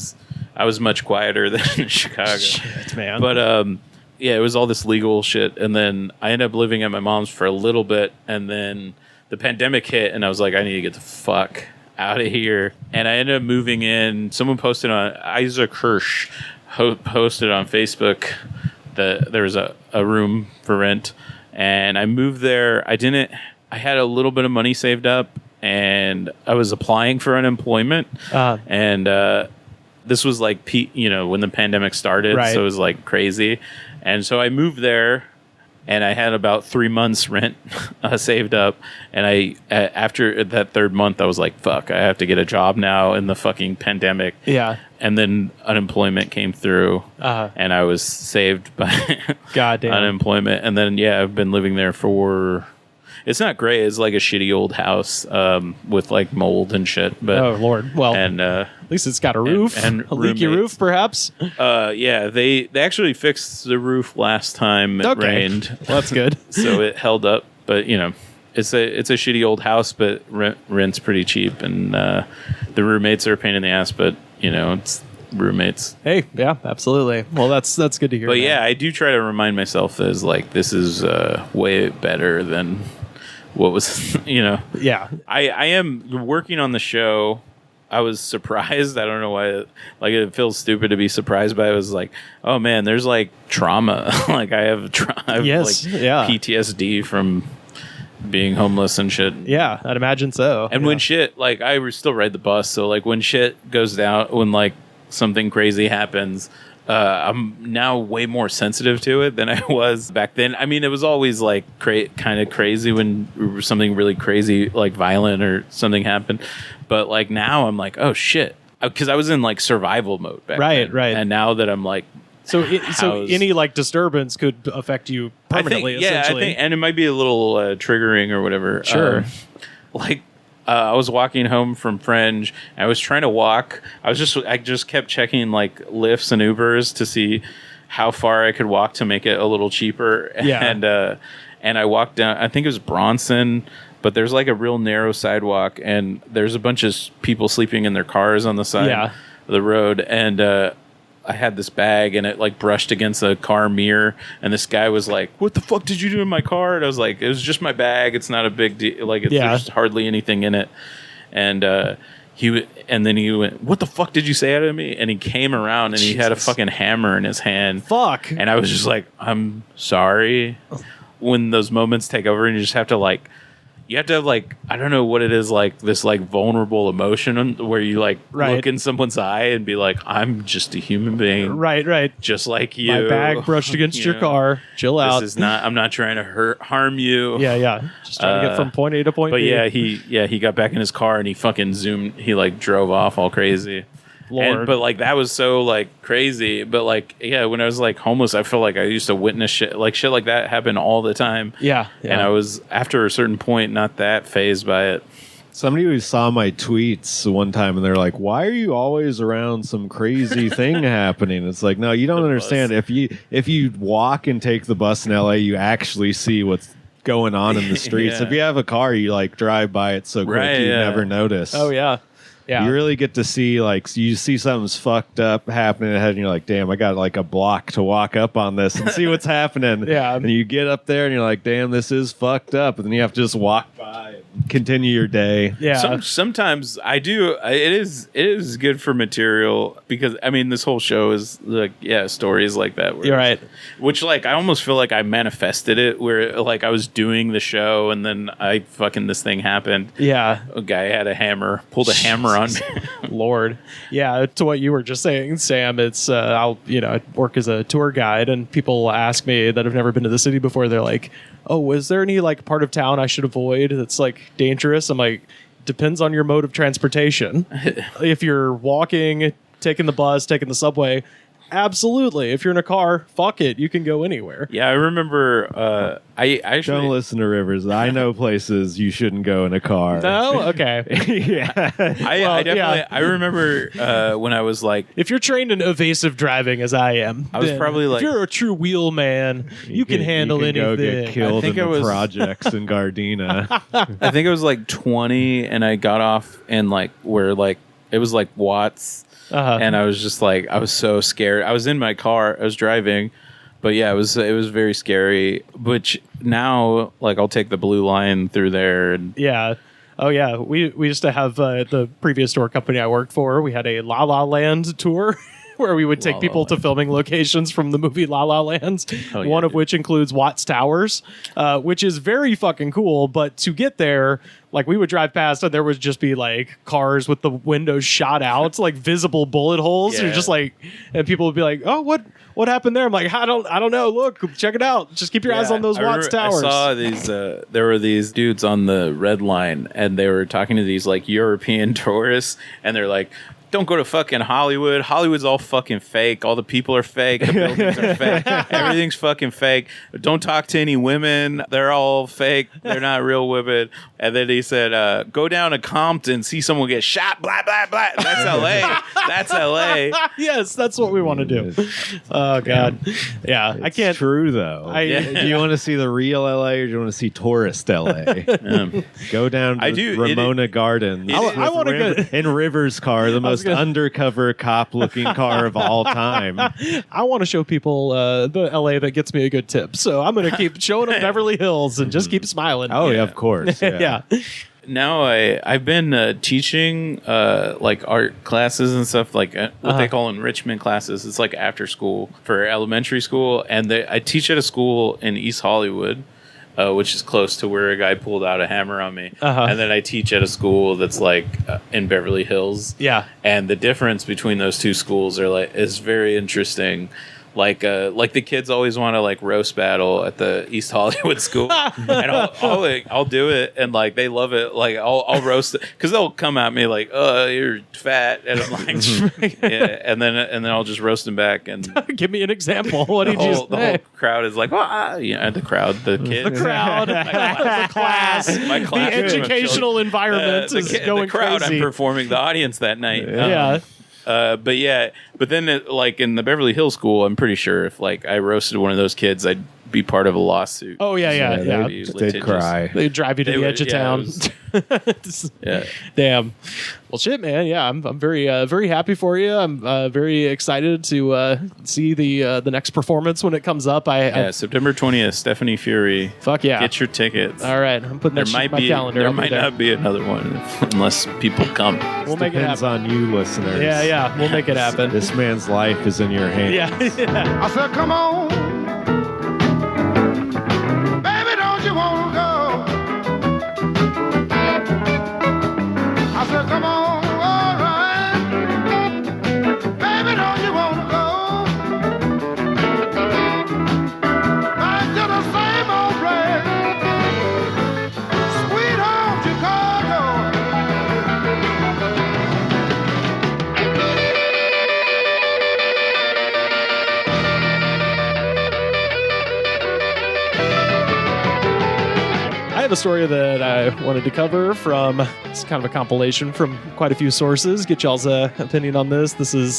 I was much quieter than in Chicago. Shit, man. But yeah, it was all this legal shit, and then I ended up living at my mom's for a little bit, and then the pandemic hit, and I was like, I need to get the fuck out of here. And I ended up moving in. Someone posted on Isaac Hirsch posted on Facebook that there was a room for rent, and I moved there. I had a little bit of money saved up, and I was applying for unemployment, and this was like when the pandemic started, Right. so it was like crazy. And so I moved there, and I had about 3 months rent saved up. And after that third month, I was like, fuck, I have to get a job now in the fucking pandemic. Yeah. And then unemployment came through, and I was saved by Goddamn. unemployment. And then, yeah, I've been living there for... It's not great. It's like a shitty old house with like mold and shit. But Oh Lord. Well, and at least it's got a roof, and a leaky roommates. roof, perhaps. yeah, they actually fixed the roof last time it rained, Well, that's good. so it held up. But it's a shitty old house, but rent's pretty cheap, and the roommates are a pain in the ass. But it's roommates. Hey, yeah, absolutely. Well, that's good to hear. But man. yeah, I do try to remind myself that is like this is way better than what was. Yeah. I am working on the show. I was surprised. I don't know why. Like, it feels stupid to be surprised, but I was like, "Oh man, there's like trauma. Like, I have Yes, like yeah. PTSD from being homeless and shit." Yeah, I'd imagine so. And yeah. when shit, like, I still ride the bus, so like when shit goes down, when like something crazy happens, I'm now way more sensitive to it than I was back then. I mean, it was always like kind of crazy when something really crazy, like violent or something happened. But like now I'm like, oh shit. Because I was in like survival mode back then. Right. And now that I'm like, so housed- any like disturbance could affect you permanently. I Essentially. think, and it might be a little triggering or whatever. Sure. I was walking home from Fringe. I was trying to walk. I just kept checking like Lyfts and Ubers to see how far I could walk to make it a little cheaper. Yeah. And I walked down. I think it was Bronson, but there's like a real narrow sidewalk, and there's a bunch of people sleeping in their cars on the side Yeah. of the road. And I had this bag, and it like brushed against a car mirror, and this guy was like, "What the fuck did you do in my car?" And I was like, "It was just my bag. It's not a big deal. Like, there's hardly anything in it." And then he went, "What the fuck did you say out of me?" And he came around, and he had a fucking hammer in his hand. Fuck. And I was just like, "I'm sorry." When those moments take over, and you just have to like. You have to have like, I don't know what it is, like this like vulnerable emotion where you like look in someone's eye and be like, I'm just a human being. Right. Just like you. My bag brushed against your car. Chill out. This is not, I'm not trying to harm you. Yeah. Just trying to get from point A to point But B. he got back in his car and he fucking he like drove off all crazy. Lord. But like that was so like crazy. But like, yeah, when I was like homeless, I feel like I used to witness shit like that happen all the time. Yeah. And I was, after a certain point, not that fazed by it. Somebody who saw my tweets one time and they're like, "Why are you always around some crazy thing happening?" It's like, no, you don't understand. If you walk and take the bus in LA, you actually see what's going on in the streets. Yeah. If you have a car, you like drive by it so quick you never notice. Oh yeah. Yeah. You really get to see, like, you see something's fucked up happening ahead, and you're like, damn, I got like a block to walk up on this and see what's happening. Yeah. And you get up there and you're like, damn, this is fucked up. And then you have to just walk by and continue your day. Yeah. Sometimes I do. It is good for material because I mean this whole show is like stories like that. You're right. Which like I almost feel like I manifested it where like I was doing the show and then this thing happened. Yeah. A guy had a hammer, pulled a hammer on me. Lord. Yeah, to what you were just saying, Sam, it's I work as a tour guide and people ask me that have never been to the city before, they're like, "Oh, is there any like part of town I should avoid that's like dangerous?" I'm like, depends on your mode of transportation. If you're walking, taking the bus, taking the subway, absolutely. If you're in a car, fuck it, you can go anywhere. Yeah, I remember. I actually Don't listen to Rivers. I know places you shouldn't go in a car. No? Okay. Yeah. I definitely. I remember when I was like, If you're trained in evasive driving, as I am, I was then probably like- if you're a true wheel man, you can handle you can anything. Go get killed think in I the was- projects in Gardena. I think I was like 20, and I got off in like where like it was like Watts. And I was just like, I was so scared. I was in my car, I was driving, but yeah, it was very scary. Which now, like, I'll take the blue line through there. And Yeah. Oh, yeah. We used to have the previous tour company I worked for. We had a La La Land tour where we would take La La people to Land. filming locations from the movie La La Land. Oh, yeah, one of dude. which includes Watts Towers, which is very fucking cool. But to get there, like we would drive past and there would just be like cars with the windows shot out, like visible bullet holes. Yeah. You're just like, and people would be like, "Oh, what happened there?" I'm like, I don't know. Look, check it out. Just keep your eyes on those Watts Towers. I saw these. There were these dudes on the Red Line, and they were talking to these like European tourists, and they're like, "Don't go to fucking Hollywood. Hollywood's all fucking fake. All the people are fake. The buildings are fake. Everything's fucking fake. Don't talk to any women. They're all fake. They're not real women." And then he said, "Go down to Compton, see someone get shot. Blah blah blah. That's L.A. That's L.A." Yes, that's what we want to do. Oh God, yeah, I can't. True though. Do you want to see the real LA or do you want to see tourist LA? Go down to I do. Ramona Gardens. I want to go in Rivers' car, the most undercover cop-looking car of all time. I want to show people the LA that gets me a good tip, so I'm going to keep showing them Beverly Hills and just keep smiling. Oh yeah, of course. Yeah. Now I've been teaching like art classes and stuff, like what they call enrichment classes. It's like after school for elementary school, and I teach at a school in East Hollywood, which is close to where a guy pulled out a hammer on me. And then I teach at a school that's like in Beverly Hills. Yeah. And the difference between those two schools is very interesting. Like the kids always want to like roast battle at the East Hollywood school, and I'll do it, and like they love it. Like I'll roast it because they'll come at me like, "Oh, you're fat," and I'm like, "Yeah," and then I'll just roast them back. And Give me an example. What did you the say? whole crowd is like, the crowd, the kids, The crowd, the class, my class, the educational environment is going the crowd. crazy. I'm performing the audience that night. Yeah. But then like in the Beverly Hills school, I'm pretty sure if like I roasted one of those kids, I'd be part of a lawsuit. Oh yeah. They'd cry. They drive you to the edge of town. Yeah. Damn. Well, shit, man. Yeah, I'm very very happy for you. I'm very excited to see the next performance when it comes up. September 20th, Stephanie Fury. Fuck yeah. Get your tickets. All right, I'm putting that shit in my calendar. There I'll be might there. not be another one unless people come. We'll make it Depends happen. on you, listeners. Yeah, we'll make it happen. This man's life is in your hands. Yeah. I said, come on, baby, don't you want to go? I said, come on, all right, baby, don't you want to go? Back to the same old place, sweet home Chicago. I have a story that I wanted to cover from, it's kind of a compilation from quite a few sources. Get y'all's opinion on this. This is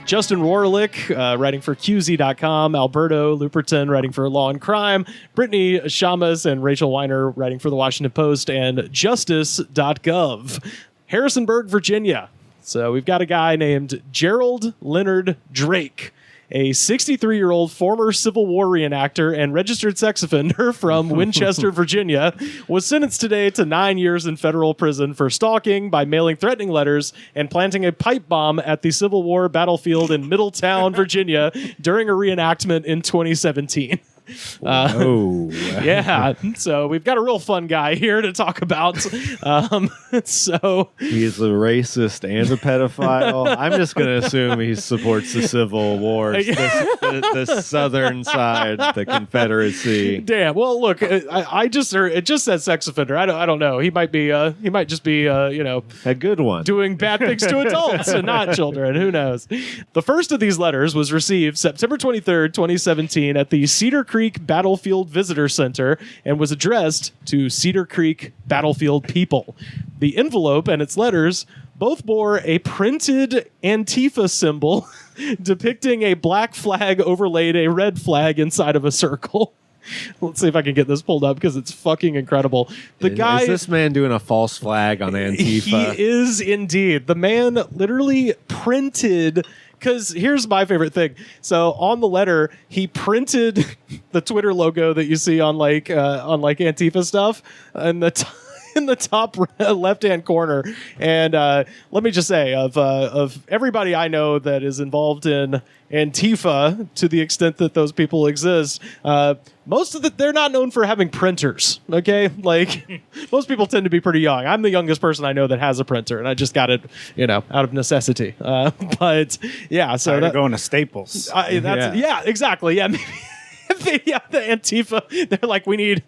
Justin Warlick writing for QZ.com, Alberto Luperton writing for Law and Crime, Brittany Shamas and Rachel Weiner writing for The Washington Post, and Justice.gov. Harrisonburg, Virginia. So we've got a guy named Gerald Leonard Drake, a 63-year-old former Civil War reenactor and registered sex offender from Winchester, Virginia, was sentenced today to 9 years in federal prison for stalking by mailing threatening letters and planting a pipe bomb at the Civil War battlefield in Middletown, Virginia, during a reenactment in 2017. Yeah, so we've got a real fun guy here to talk about. So he is a racist and a pedophile. I'm just going to assume he supports the Civil Wars, the southern side, the Confederacy. Damn. Well, look, I just heard it just says sex offender. I don't know. He might just be a good one, doing bad things to adults and not children. Who knows? The first of these letters was received September 23rd, 2017, at the Cedar Creek Battlefield Visitor Center and was addressed to Cedar Creek Battlefield people. The envelope and its letters both bore a printed Antifa symbol depicting a black flag overlaid a red flag inside of a circle. Let's see if I can get this pulled up because it's fucking incredible. The guy is this man doing a false flag on Antifa? He is indeed. The man literally printed. Because here's my favorite thing. So on the letter, he printed the Twitter logo that you see on like Antifa stuff, and in the top left-hand corner. And let me just say, of everybody I know that is involved in Antifa, to the extent that those people exist, most of they're not known for having printers. Okay, like most people tend to be pretty young. I'm the youngest person I know that has a printer, and I just got it, out of necessity. But yeah, so going to Staples. Yeah, exactly. Yeah. Maybe. The Antifa, they're like, we need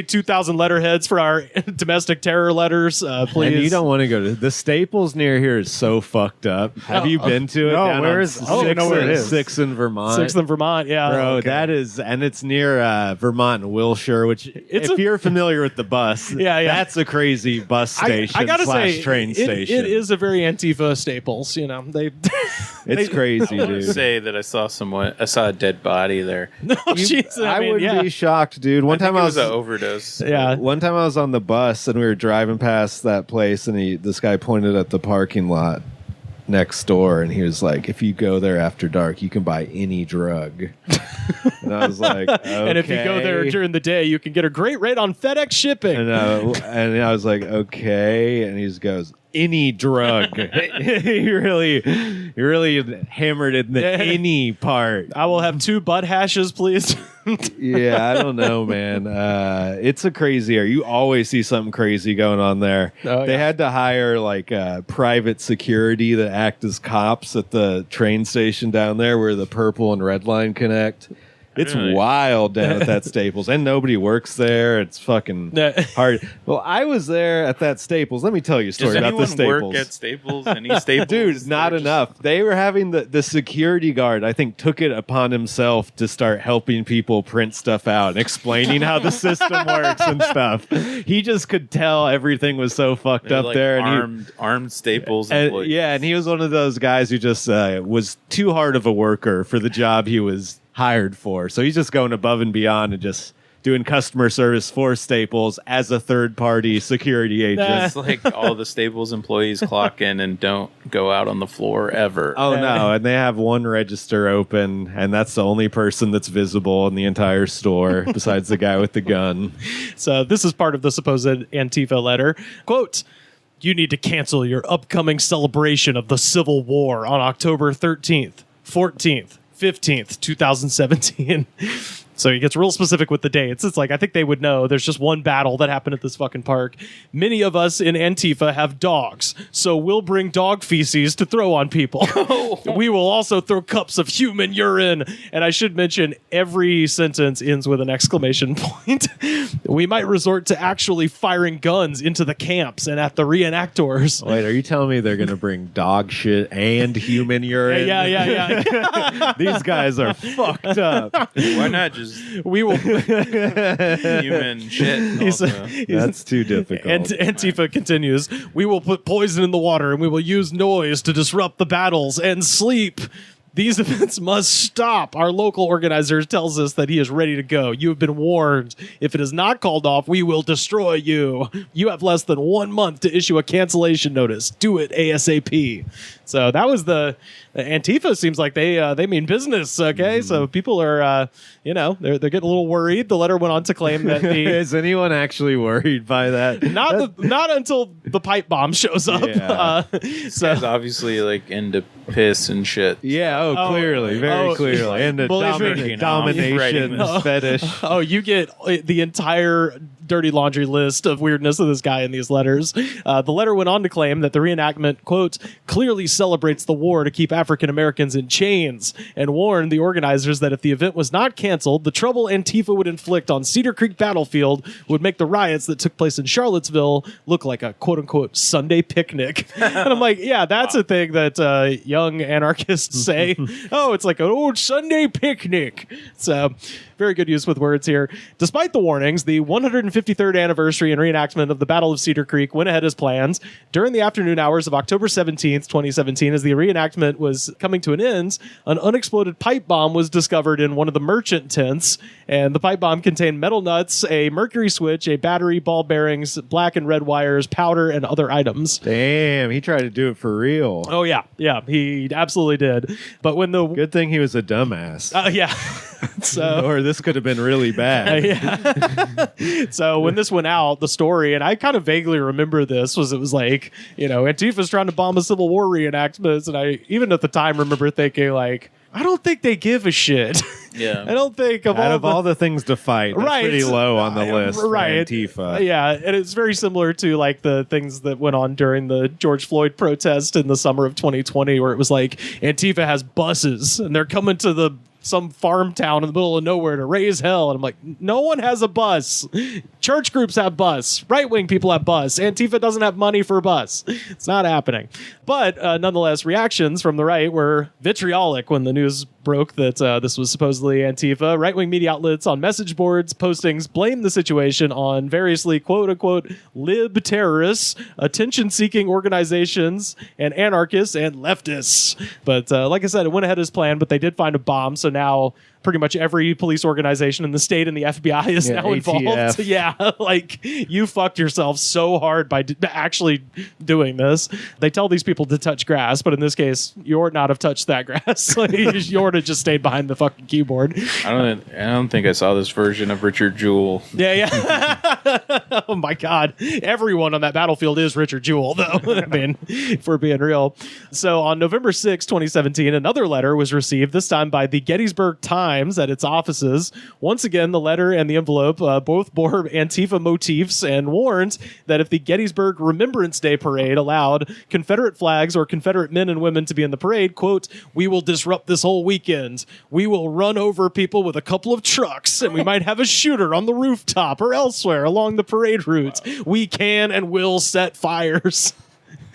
2,000 letterheads for our domestic terror letters, please. And you don't want to go to the Staples near here is so fucked up. Have you been to it? No, where is it? I know where it is. 6 in Vermont. 6th in Vermont, yeah. Bro, Okay. that is, and it's near Vermont and Wilshire, which if you're familiar with the bus, that's a crazy bus station I gotta say, train station. It is a very Antifa Staples, they... It's crazy, I want to dude. say that I saw a dead body there. No, Jesus, I wouldn't be shocked, dude. One time it I was was an overdose. Yeah. One time I was on the bus and we were driving past that place, and this guy pointed at the parking lot next door, and he was like, "If you go there after dark, you can buy any drug." And I was like, okay. And if you go there during the day, you can get a great rate on FedEx shipping. And I was like, okay. And he just goes, any drug. he really hammered it in the any part. I will have 2 butt hashes, please. Yeah, I don't know, man. It's a crazy area. You always see something crazy going on there. They had to hire like private security that act as cops at the train station down there where the purple and red line connect. It's wild down at that Staples, and nobody works there. It's fucking hard. Well, I was there at that Staples. Let me tell you a story about the Staples. Does anyone work at Staples? Any Staples? Dude, not enough. They were having the security guard, I think, took it upon himself to start helping people print stuff out and explaining how the system works and stuff. He just could tell everything was so fucked up like there. And armed Staples employees. Yeah, and he was one of those guys who just was too hard of a worker for the job he was hired for. So he's just going above and beyond and just doing customer service for Staples as a third-party security agent. It's like all the Staples employees clock in and don't go out on the floor ever. Oh, no, and they have one register open, and that's the only person that's visible in the entire store besides the guy with the gun. So this is part of the supposed Antifa letter. Quote, "You need to cancel your upcoming celebration of the Civil War on October 13th, 14th, 15th, 2017. So he gets real specific with the dates. It's like, I think they would know there's just one battle that happened at this fucking park. Many of us in Antifa have dogs, so we'll bring dog feces to throw on people. We will also throw cups of human urine. And I should mention, every sentence ends with an exclamation point. We might resort to actually firing guns into the camps and at the reenactors. Wait, are you telling me they're going to bring dog shit and human urine? Yeah. These guys are fucked up. Why not just We will. human shit? That's too difficult. And Antifa continues, "We will put poison in the water and we will use noise to disrupt the battles and sleep. These events must stop. Our local organizer tells us that he is ready to go. You have been warned. If it is not called off, we will destroy you. You have less than 1 month to issue a cancellation notice. Do it ASAP. So that was the Antifa. Seems like they mean business. Okay, so people are they're getting a little worried. The letter went on to claim that is anyone actually worried by that? Not until the pipe bomb shows up. Yeah. So it's obviously like into piss and shit. Yeah. Clearly, very clearly, and the domination fetish. Oh, you get the entire dirty laundry list of weirdness of this guy in these letters. The letter went on to claim that the reenactment, quote, clearly celebrates the war to keep African Americans in chains, and warned the organizers that if the event was not canceled, the trouble Antifa would inflict on Cedar Creek battlefield would make the riots that took place in Charlottesville look like a quote unquote Sunday picnic. And I'm like, yeah, that's a thing that young anarchists say. Oh, it's like an old Sunday picnic. So very good use with words here. Despite the warnings, the 153rd anniversary and reenactment of the Battle of Cedar Creek went ahead as planned. During the afternoon hours of October 17th, 2017, as the reenactment was coming to an end, an unexploded pipe bomb was discovered in one of the merchant tents, and the pipe bomb contained metal nuts, a mercury switch, a battery, ball bearings, black and red wires, powder, and other items. Damn, he tried to do it for real. Oh, yeah, he absolutely did. But when the... Good thing he was a dumbass. Yeah. So, or this could have been really bad. Yeah. So when this went out, the story, and I kind of vaguely remember this, was it was like, Antifa's trying to bomb a Civil War reenactment, and I even at the time remember thinking like, I don't think they give a shit. Yeah. I don't think of all the things to fight, that's pretty low on the list for Antifa. Yeah, and it's very similar to like the things that went on during the George Floyd protest in the summer of 2020, where it was like Antifa has buses and they're coming to some farm town in the middle of nowhere to raise hell. And I'm like, no one has a bus. Church groups have bus. Right-wing people have bus. Antifa doesn't have money for a bus. It's not happening. But nonetheless, reactions from the right were vitriolic when the news broke that this was supposedly Antifa. Right-wing media outlets on message boards, postings blamed the situation on variously quote-unquote lib terrorists, attention-seeking organizations, and anarchists and leftists. But like I said, it went ahead as planned, but they did find a bomb, so now pretty much every police organization in the state and the FBI is now involved. ATF. Yeah, like you fucked yourself so hard by actually doing this. They tell these people to touch grass, but in this case, you ought not have touched that grass. Like, you ought to just stayed behind the fucking keyboard. I don't think I saw this version of Richard Jewell. Yeah. Oh my God. Everyone on that battlefield is Richard Jewell, though. I mean, if we're being real. So on November 6, 2017, another letter was received, this time by the Gettysburg Times at its offices. Once again, the letter and the envelope both bore Antifa motifs and warned that if the Gettysburg Remembrance Day parade allowed Confederate flags or Confederate men and women to be in the parade, quote, we will disrupt this whole weekend. We will run over people with a couple of trucks, and we might have a shooter on the rooftop or elsewhere along the parade route. We can and will set fires.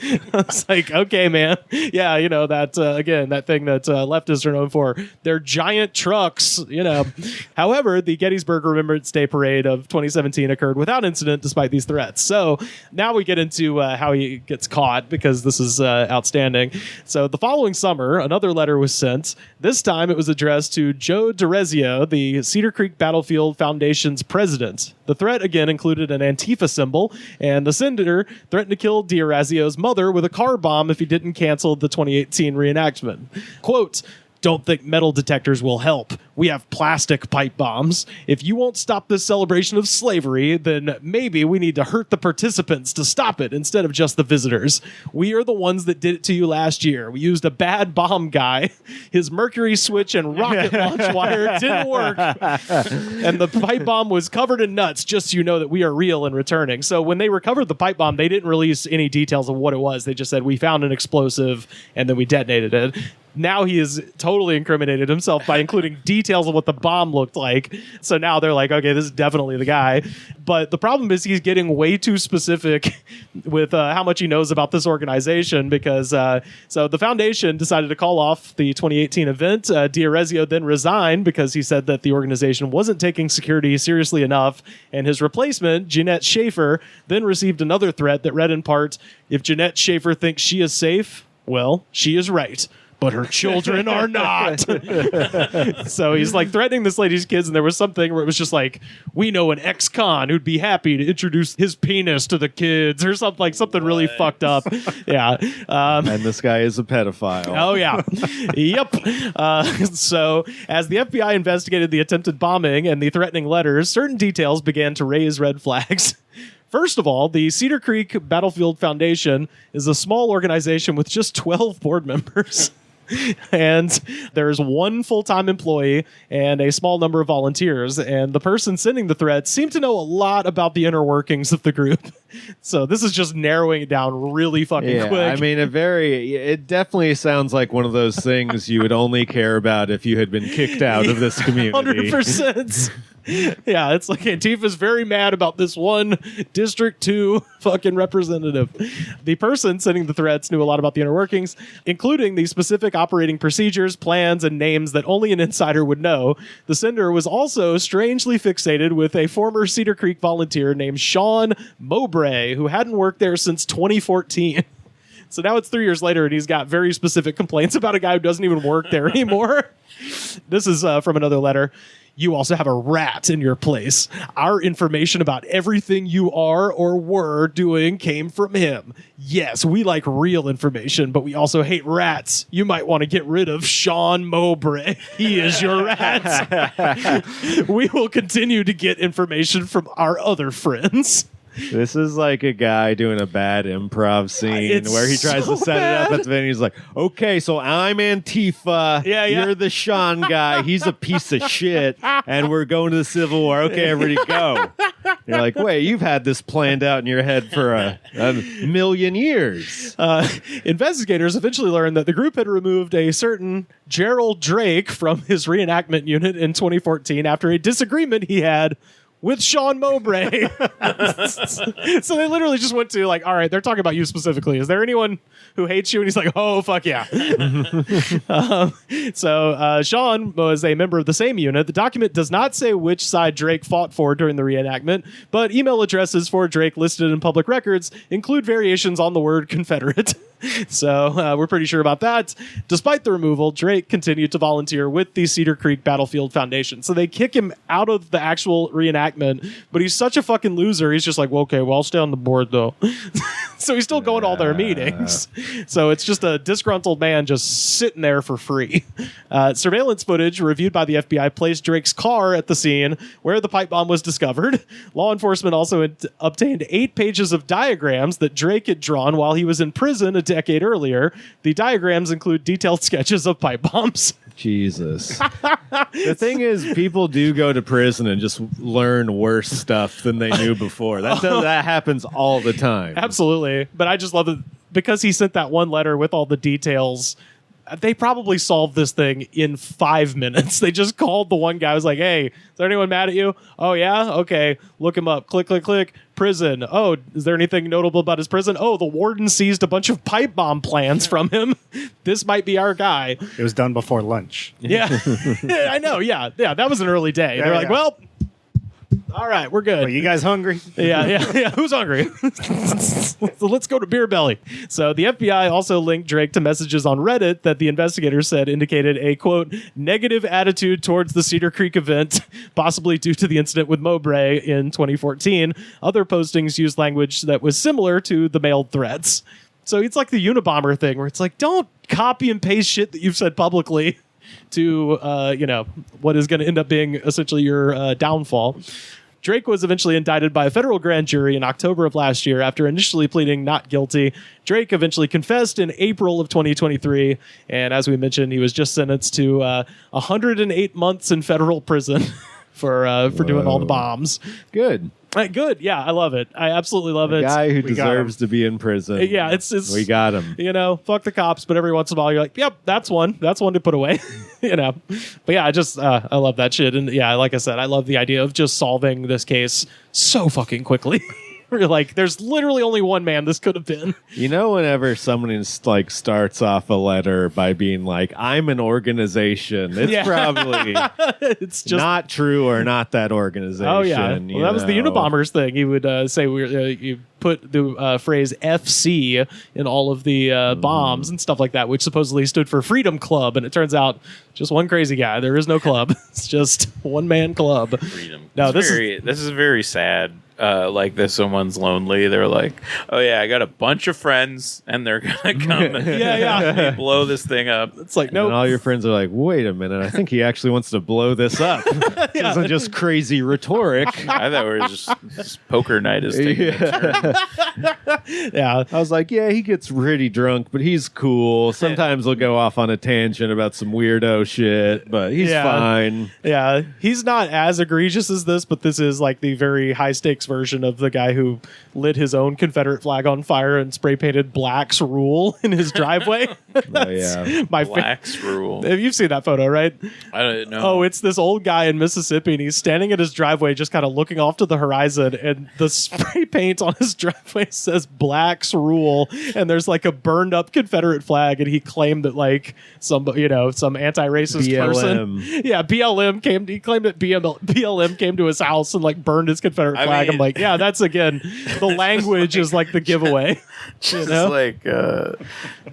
I was like, okay, man. Yeah, that, again, that thing that leftists are known for. They're giant trucks, However, the Gettysburg Remembrance Day Parade of 2017 occurred without incident despite these threats. So now we get into how he gets caught, because this is outstanding. So the following summer, another letter was sent. This time it was addressed to Joe DiResio, the Cedar Creek Battlefield Foundation's president. The threat, again, included an Antifa symbol, and the senator threatened to kill DiResio's mother with a car bomb if he didn't cancel the 2018 reenactment. Quote, don't think metal detectors will help. We have plastic pipe bombs. If you won't stop this celebration of slavery, then maybe we need to hurt the participants to stop it instead of just the visitors. We are the ones that did it to you last year. We used a bad bomb guy. His mercury switch and rocket launch wire didn't work. And the pipe bomb was covered in nuts, just so you know that we are real and returning. So when they recovered the pipe bomb, they didn't release any details of what it was. They just said, we found an explosive and then we detonated it. Now he has totally incriminated himself by including details of what the bomb looked like. So now they're like, okay, this is definitely the guy. But the problem is he's getting way too specific with how much he knows about this organization, because so the foundation decided to call off the 2018 event. DiResio then resigned because he said that the organization wasn't taking security seriously enough. And his replacement, Jeanette Schaefer, then received another threat that read in part, if Jeanette Schaefer thinks she is safe, well, she is right. but her children are not. So he's like threatening this lady's kids, and there was something where it was just like, we know an ex-con who'd be happy to introduce his penis to the kids, or something like something really fucked up. Yeah. And this guy is a pedophile. Oh, yeah. Yep. So as the FBI investigated the attempted bombing and the threatening letters, certain details began to raise red flags. First of all, the Cedar Creek Battlefield Foundation is a small organization with just 12 board members. And there's one full-time employee and a small number of volunteers. And the person sending the threats seemed to know a lot about the inner workings of the group. So this is just narrowing it down really fucking quick. I mean, it definitely sounds like one of those things you would only care about if you had been kicked out of this community. 100%. Yeah, it's like Antifa's very mad about this one District 2 fucking representative. The person sending the threats knew a lot about the inner workings, including the specific operating procedures, plans, and names that only an insider would know. The sender was also strangely fixated with a former Cedar Creek volunteer named Sean Mowbray, who hadn't worked there since 2014. So now it's 3 years later, and he's got very specific complaints about a guy who doesn't even work there anymore. This is from another letter. You also have a rat in your place. Our information about everything you are or were doing came from him. Yes, we like real information, but we also hate rats. You might want to get rid of Sean Mowbray. He is your rat. We will continue to get information from our other friends. This is like a guy doing a bad improv scene where he tries to set it up at the end. He's like, okay, so I'm Antifa. Yeah. You're the Sean guy. He's a piece of shit. And we're going to the Civil War. Okay, everybody go. You're like, wait, you've had this planned out in your head for a million years. Investigators eventually learned that the group had removed a certain Gerald Drake from his reenactment unit in 2014 after a disagreement he had with Sean Mowbray. So they literally just went to like, all right, they're talking about you specifically. Is there anyone who hates you? And he's like, oh, fuck yeah. So Sean was a member of the same unit. The document does not say which side Drake fought for during the reenactment, but email addresses for Drake listed in public records include variations on the word Confederate. So we're pretty sure about that. Despite the removal, Drake continued to volunteer with the Cedar Creek Battlefield Foundation. So they kick him out of the actual reenactment, but he's such a fucking loser. He's just like, well, okay, well, I'll stay on the board, though. So he's still going to all their meetings. So it's just a disgruntled man just sitting there for free. Surveillance footage reviewed by the FBI placed Drake's car at the scene where the pipe bomb was discovered. Law enforcement also obtained 8 pages of diagrams that Drake had drawn while he was in prison a decade earlier. The diagrams include detailed sketches of pipe bombs. Jesus. The thing is, people do go to prison and just learn worse stuff than they knew before. That happens all the time. Absolutely. But I just love it because he sent that one letter with all the details. They probably solved this thing in 5 minutes. They just called the one guy who was like, hey, is there anyone mad at you? Oh, yeah? Okay. Look him up. Click, click, click. Prison. Oh, is there anything notable about his prison? Oh, the warden seized a bunch of pipe bomb plans from him. This might be our guy. It was done before lunch. Yeah. I know. Yeah. Yeah. That was an early day. They're like, well, all right, we're good. Are you guys hungry? Yeah. Who's hungry? So let's go to Beer Belly. So the FBI also linked Drake to messages on Reddit that the investigators said indicated a, quote, negative attitude towards the Cedar Creek event, possibly due to the incident with Mowbray in 2014. Other postings used language that was similar to the mailed threats. So it's like the Unabomber thing where it's like, don't copy and paste shit that you've said publicly to, what is going to end up being essentially your downfall. Drake was eventually indicted by a federal grand jury in October of last year after initially pleading not guilty. Drake eventually confessed in April of 2023. And as we mentioned, he was just sentenced to 108 months in federal prison for doing all the bombs. Good. Good. Yeah, I love it. I absolutely love it. Guy who deserves to be in prison. Yeah, it's we got him. Fuck the cops, but every once in a while you're like, yep, that's one to put away. But yeah, I love that shit. And yeah, like I said, I love the idea of just solving this case so fucking quickly. Like, there's literally only one man this could have been. You know, whenever someone like starts off a letter by being like, "I'm an organization," it's probably it's just not true or not that organization. Oh yeah, well, that was the Unabombers thing. He would say you put the phrase FC in all of the bombs and stuff like that, which supposedly stood for Freedom Club, and it turns out just one crazy guy. There is no club. It's just one man club. Freedom. No, this is very sad. Like this, someone's lonely. They're like, "Oh yeah, I got a bunch of friends, and they're gonna come and blow this thing up." It's like, no, all your friends are like, "Wait a minute, I think he actually wants to blow this up." This isn't just crazy rhetoric. I thought it was just poker night is taking a turn. Yeah, I was like, yeah, he gets pretty drunk, but he's cool. Sometimes he'll go off on a tangent about some weirdo shit, but he's fine. Yeah, he's not as egregious as this, but this is like the very high stakes version of the guy who lit his own Confederate flag on fire and spray painted Black's Rule in his driveway. My Black's Rule. You've seen that photo, right? I don't know. Oh, it's this old guy in Mississippi, and he's standing at his driveway just kind of looking off to the horizon, and the spray paint on his driveway says Black's Rule, and there's like a burned up Confederate flag, and he claimed that like some anti-racist person. BLM came. He claimed that BLM came to his house and like burned his Confederate flag. I'm like, yeah, that's again, the language is like the giveaway. Just like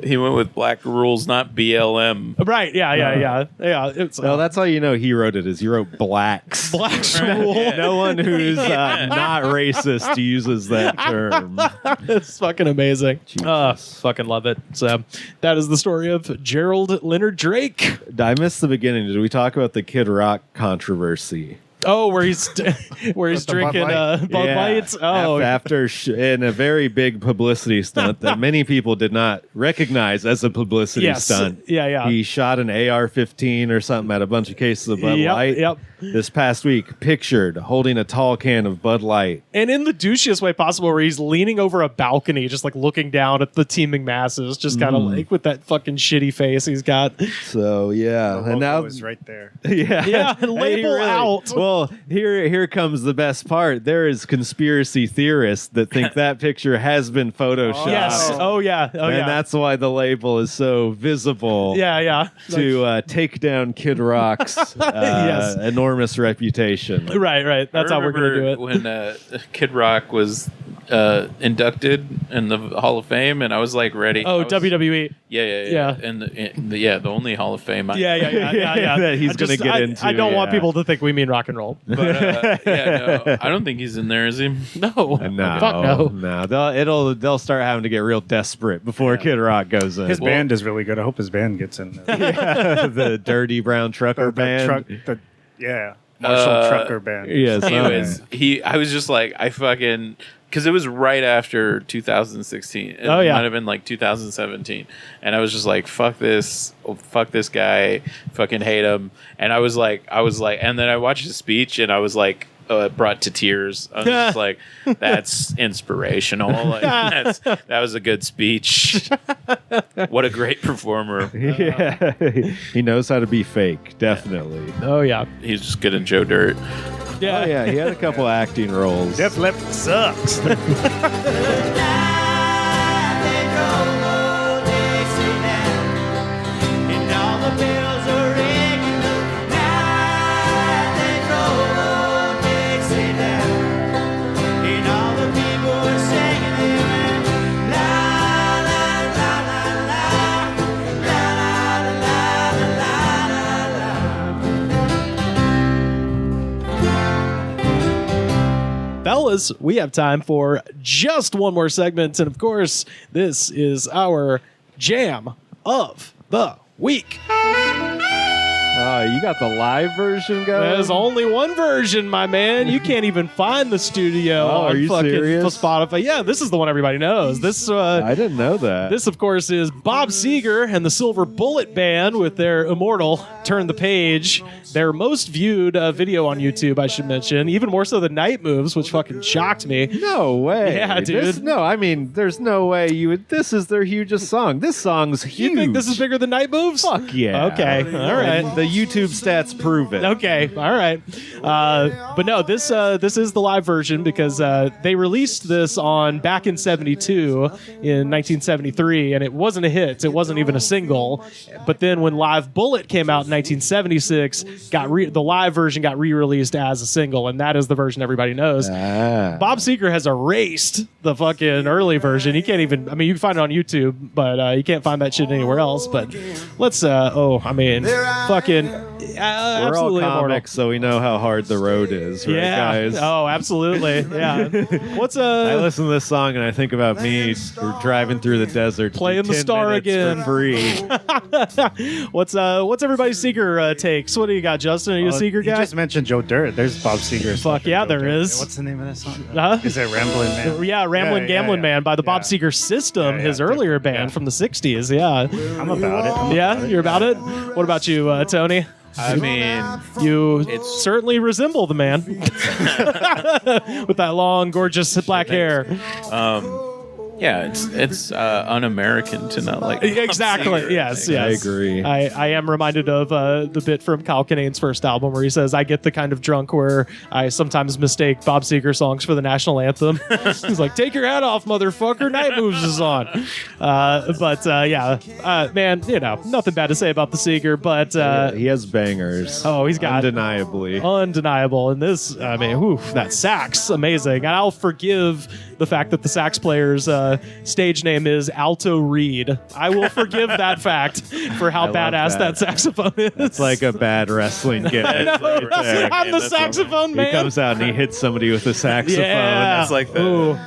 he went with Black Rules, not BLM. Right? Yeah. It's, no, that's how you know he wrote it. Is he wrote Black's Rule? No one who's not racist uses that term. It's fucking amazing. Fucking love it. So that is the story of Gerald Leonard Drake. I missed the beginning. Did we talk about the Kid Rock controversy? Oh, where he's drinking Bud Lights. Oh, after in a very big publicity stunt that many people did not recognize as a publicity stunt. Yeah. He shot an AR-15 or something at a bunch of cases of Bud Light. Yep. This past week, pictured holding a tall can of Bud Light, and in the douchiest way possible, where he's leaning over a balcony, just like looking down at the teaming masses, just kind of like with that fucking shitty face he's got. So and now is right there. Yeah, label out. Well, here comes the best part. There is conspiracy theorists that think that picture has been photoshopped. Yes. Oh yeah. And that's why the label is so visible. Yeah. To take down Kid Rock's enormous reputation. Right. That's how we're going to do it. When Kid Rock was inducted in the Hall of Fame, and I was like ready. Oh, WWE. Yeah. And the only Hall of Fame. Yeah. That he's going to get into. I don't want people to think we mean rock and roll. But no, I don't think he's in there, is he? No. Fuck no. They'll start having to get real desperate before Kid Rock goes in. His band is really good. I hope his band gets in there. The Dirty Brown Trucker Band. Marshall Trucker Band. Yes. Anyways, I was just like, because it was right after 2016. It might have been like 2017. And I was just like, fuck this guy, fucking hate him. And I was like, and then I watched his speech, and I was like, brought to tears. I was just like, that's inspirational. Like, that was a good speech. What a great performer. He knows how to be fake, definitely. Oh yeah. He's just good in Joe Dirt. Yeah. Oh, yeah, he had a couple acting roles. Def Leppard sucks. Fellas, we have time for just one more segment, and of course, this is our jam of the week. You got the live version going? There's only one version, my man. You can't even find the studio on are you fucking serious? Spotify. Yeah, this is the one everybody knows. This I didn't know that. This, of course, is Bob Seger and the Silver Bullet Band with their immortal Turn the Page. Their most viewed video on YouTube, I should mention. Even more so than Night Moves, which fucking shocked me. No way. Yeah, dude. There's no way you would. This is their hugest song. This song's huge. You think this is bigger than Night Moves? Fuck yeah. Okay, all right. The YouTube stats prove it. Okay, all right. But no, this is the live version because they released this back in 72, in 1973, and it wasn't a hit. It wasn't even a single. But then when Live Bullet came out in 1976, the live version got re-released as a single, and that is the version everybody knows. Bob Seger has erased the fucking early version. You can't even, I mean, you can find it on YouTube, but you can't find that shit anywhere else. But let's, fucking, We're absolutely all immortal. comics, so we know how hard the road is, right, guys? Oh, absolutely. Yeah. I listen to this song and I think about me driving through the desert, Playing the 10 Star minutes again. for free. What's everybody's Seeger takes? What do you got, Justin? Are you a Seeger You guy? just mentioned Joe Dirt. There's Bob Seger. Fuck yeah, there is. What's the name of that song? Huh? Is it Ramblin' Man? Yeah, Ramblin' Gambling Man by the Bob Seger System, Yeah, his earlier different, band from the 60s. Yeah. I'm about it. Yeah, you're about it? What about you, Tony? I mean, You It's- certainly resemble the man with that long, gorgeous black hair. yeah, it's un-American to not like Bob Exactly. Seger, Yes. I Yes. think. I agree. I am reminded of the bit from Kyle Kinane's first album where he says, "I get the kind of drunk where I sometimes mistake Bob Seger songs for the national anthem." He's like, "Take your hat off, motherfucker! Night Moves is on." Man, nothing bad to say about the Seger, but He has bangers. Oh, he's got- undeniably. undeniable. And this, I mean, that sax, amazing. And I'll forgive the fact that the sax player's stage name is Alto Reed. I will forgive that fact for how love badass that saxophone is. It's like a bad wrestling gimmick. That's right there. I'm the That's saxophone He man. comes out and he hits somebody with a saxophone. Yeah. It's like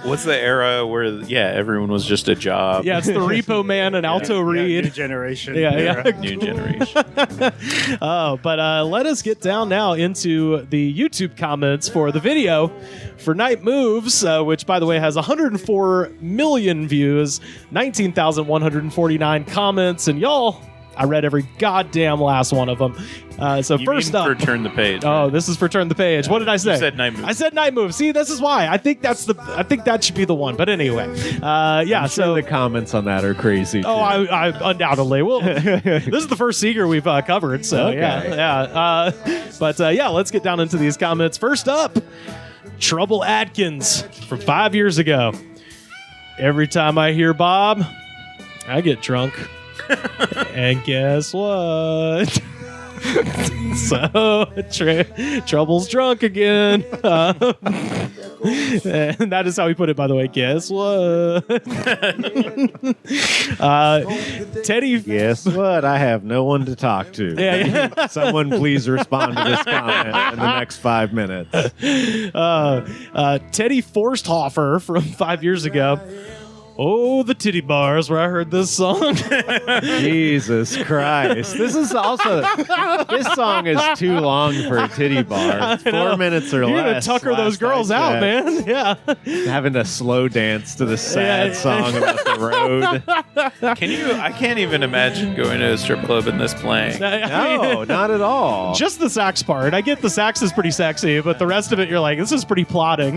what's the era where everyone was just a job. Yeah, it's the Repo Man and Alto New Reed. generation. Yeah, era. yeah. New generation. But let us get down now into the YouTube comments for the video for Night Moves, which, by the way, has 104 million views, 19,149 comments, and y'all, I read every goddamn last one of them. So You first mean up, for Turn the Page. oh, right? this is for Turn the Page. What did I say? You said Night Moves. I said Night Moves. See, this is why. I think that should be the one. But anyway, I'm so sure the comments on that are crazy. Oh, I undoubtedly will. This is the first Seeger we've covered, so Okay. yeah. Let's get down into these comments. First up, Trouble Atkins from 5 years ago. Every time I hear Bob, I get drunk. And guess what? So, Trouble's drunk again. And that is how he put it, by the way. Guess what? Teddy. Guess what? I have no one to talk to. Yeah. Someone please respond to this comment in the next 5 minutes. Teddy Forsthofer from 5 years ago. Oh, the titty bars where I heard this song. Jesus Christ. This song is too long for a titty bar. 4 minutes or You're less. going to tucker those last I girls out, checked. man. Yeah. Having to slow dance to the sad Yeah. song about the road. I can't even imagine going to a strip club and this playing. No, not at all. Just the sax part. I get the sax is pretty sexy, but the rest of it, you're like, this is pretty plotting,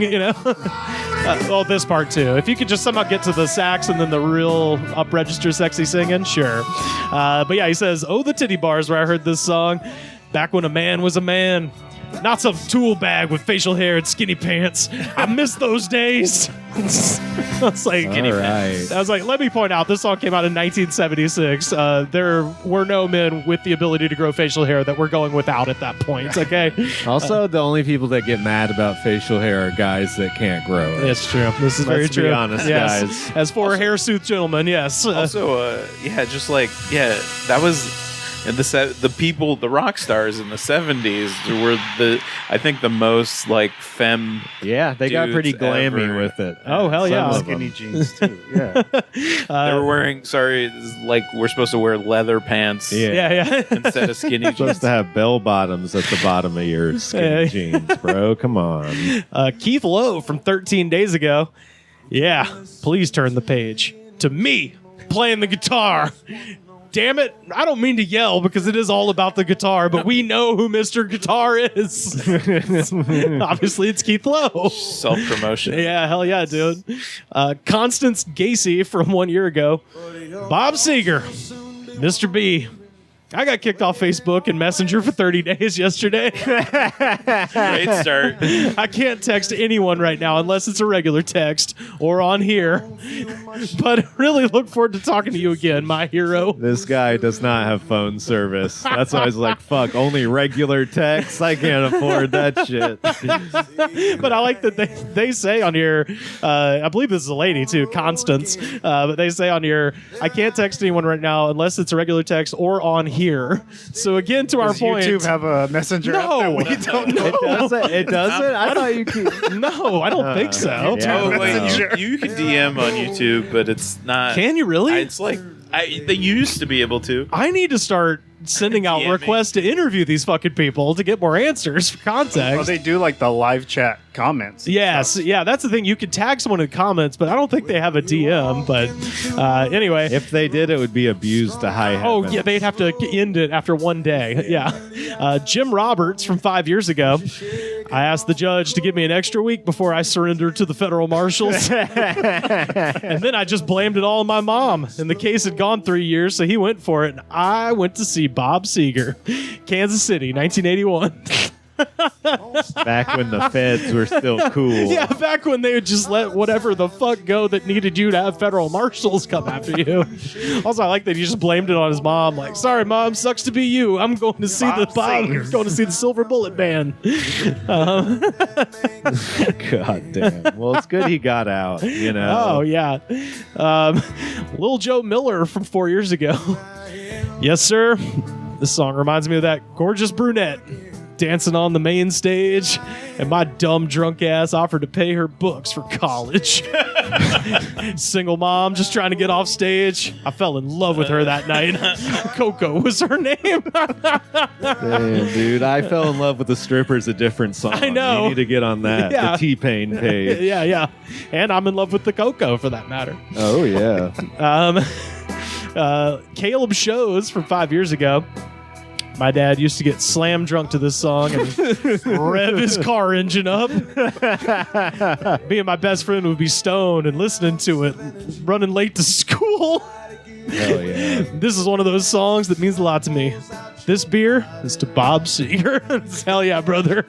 this part too. If you could just somehow get to the sax and then the real up register sexy singing, sure. But yeah, he says, oh, the titty bars where I heard this song. Back when a man was a man. Not some tool bag with facial hair and skinny pants. I miss those days. I was like, All right. I was like, let me point out, this song came out in 1976. There were no men with the ability to grow facial hair that were going without at that point, okay? Also, the only people that get mad about facial hair are guys that can't grow it. It's true. This is very Let's be true. honest, yes. guys. As for hirsute gentlemen, yes. Also, that was the rock stars in the 70s were I think the most like femme. Yeah, they got pretty dudes glammy ever. with it. Oh, hell Some yeah. of them. Skinny jeans too. Yeah. They were wearing we're supposed to wear leather pants yeah. instead of skinny You're supposed jeans. to have bell bottoms at the bottom of your skinny jeans, bro. Come on. Keith Lowe from 13 days ago. Yeah, please turn the page to me playing the guitar. Damn it, I don't mean to yell because it is all about the guitar, but we know who Mr. Guitar is. Obviously, it's Keith Lowe. Self-promotion. Yeah, hell yeah, dude. Constance Gacy from 1 year ago. Bob Seger, Mr. B. I got kicked off Facebook and Messenger for 30 days yesterday. Great start. I can't text anyone right now unless it's a regular text or on here. But really look forward to talking to you again, my hero. This guy does not have phone service. That's why I was like, fuck, only regular text? I can't afford that shit. But I like that they say on here, I believe this is a lady too, Constance, but they say on here, I can't text anyone right now unless it's a regular text or on here. So again, to our Does point, YouTube have a messenger app that no, we don't know? It doesn't? It doesn't? I thought you could. no, I don't think so. Yeah. Oh, wait, Messenger. you can DM on YouTube, but it's not. Can you really? It's like they used to be able to. I need to start sending out Yeah, requests to interview these fucking people to get more answers for context. Oh, they do like the live chat comments. Yes, yeah, that's the thing. You could tag someone in comments, but I don't think they have a DM. But anyway. If they did, it would be abused to high heaven. Oh, yeah, they'd have to end it after one day. Yeah. Jim Roberts from 5 years ago. I asked the judge to give me an extra week before I surrendered to the federal marshals. And then I just blamed it all on my mom. And the case had gone 3 years, so he went for it. And I went to see Bob Seger, Kansas City, 1981. Back when the feds were still cool. Yeah, back when they would just let whatever the fuck go that needed you to have federal marshals come after you. Also, I like that he just blamed it on his mom. Like, sorry, mom, sucks to be you. I'm going to see going to see the Silver Bullet Band. God damn. Well, it's good he got out, you know. Oh, yeah. Lil Joe Miller from 4 years ago. Yes, sir. This song reminds me of that gorgeous brunette dancing on the main stage, and my dumb drunk ass offered to pay her books for college. Single mom just trying to get off stage. I fell in love with her that night. Coco was her name. Damn, dude. I fell in love with the strippers, a different song. I know. You need to get on that. Yeah. The T-Pain page. Yeah. And I'm in love with the Coco for that matter. Oh, yeah. Caleb Shows from 5 years ago. My dad used to get slam drunk to this song and rev his car engine up. Me and my best friend would be stoned and listening to it, running late to school. Hell yeah. This is one of those songs that means a lot to me. This beer is to Bob Seger. Hell yeah, brother.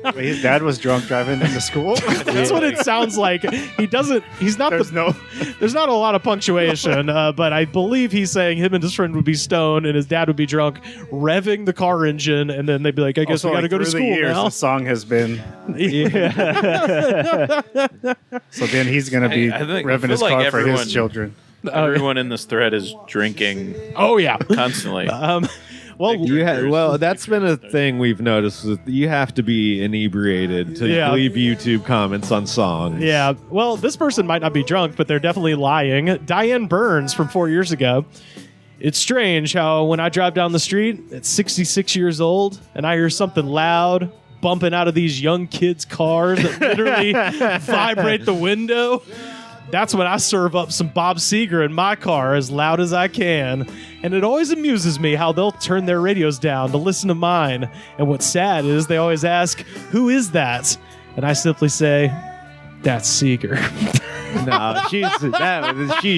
Wait, his dad was drunk driving him to school. That's what it sounds like. He's not There's there's not a lot of punctuation, but I believe he's saying him and his friend would be stoned and his dad would be drunk, revving the car engine, and then they'd be like, I guess Also, we got to like, go to through school the years, now. the song has been. Yeah. So then he's going to be I revving feel his like car for everyone- his children. Everyone in this thread is drinking Oh, yeah. constantly. Well, That's been a thing we've noticed. You have to be inebriated to Yeah. leave YouTube comments on songs. yeah. Well, this person might not be drunk, but they're definitely lying. Diane Burns from 4 years ago. It's strange how when I drive down the street at 66 years old and I hear something loud bumping out of these young kids' cars that literally vibrate the window. That's when I serve up some Bob Seger in my car as loud as I can. And it always amuses me how they'll turn their radios down to listen to mine. And what's sad is they always ask, who is that? And I simply say, that's Seger. No, she's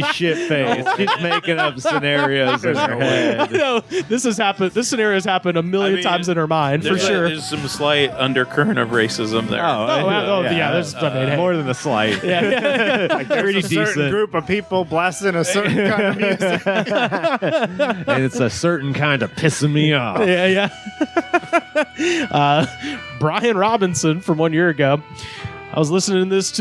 shit-faced. She's making up scenarios in her head. No, this scenario has happened a million times in her mind, for sure. There's some slight undercurrent of racism there. Yeah, there's more than a slight. Yeah. Like, there's Pretty a certain decent. group of people blasting a certain kind of music. And it's a certain kind of pissing me off. Yeah. Brian Robinson from 1 year ago. I was listening to this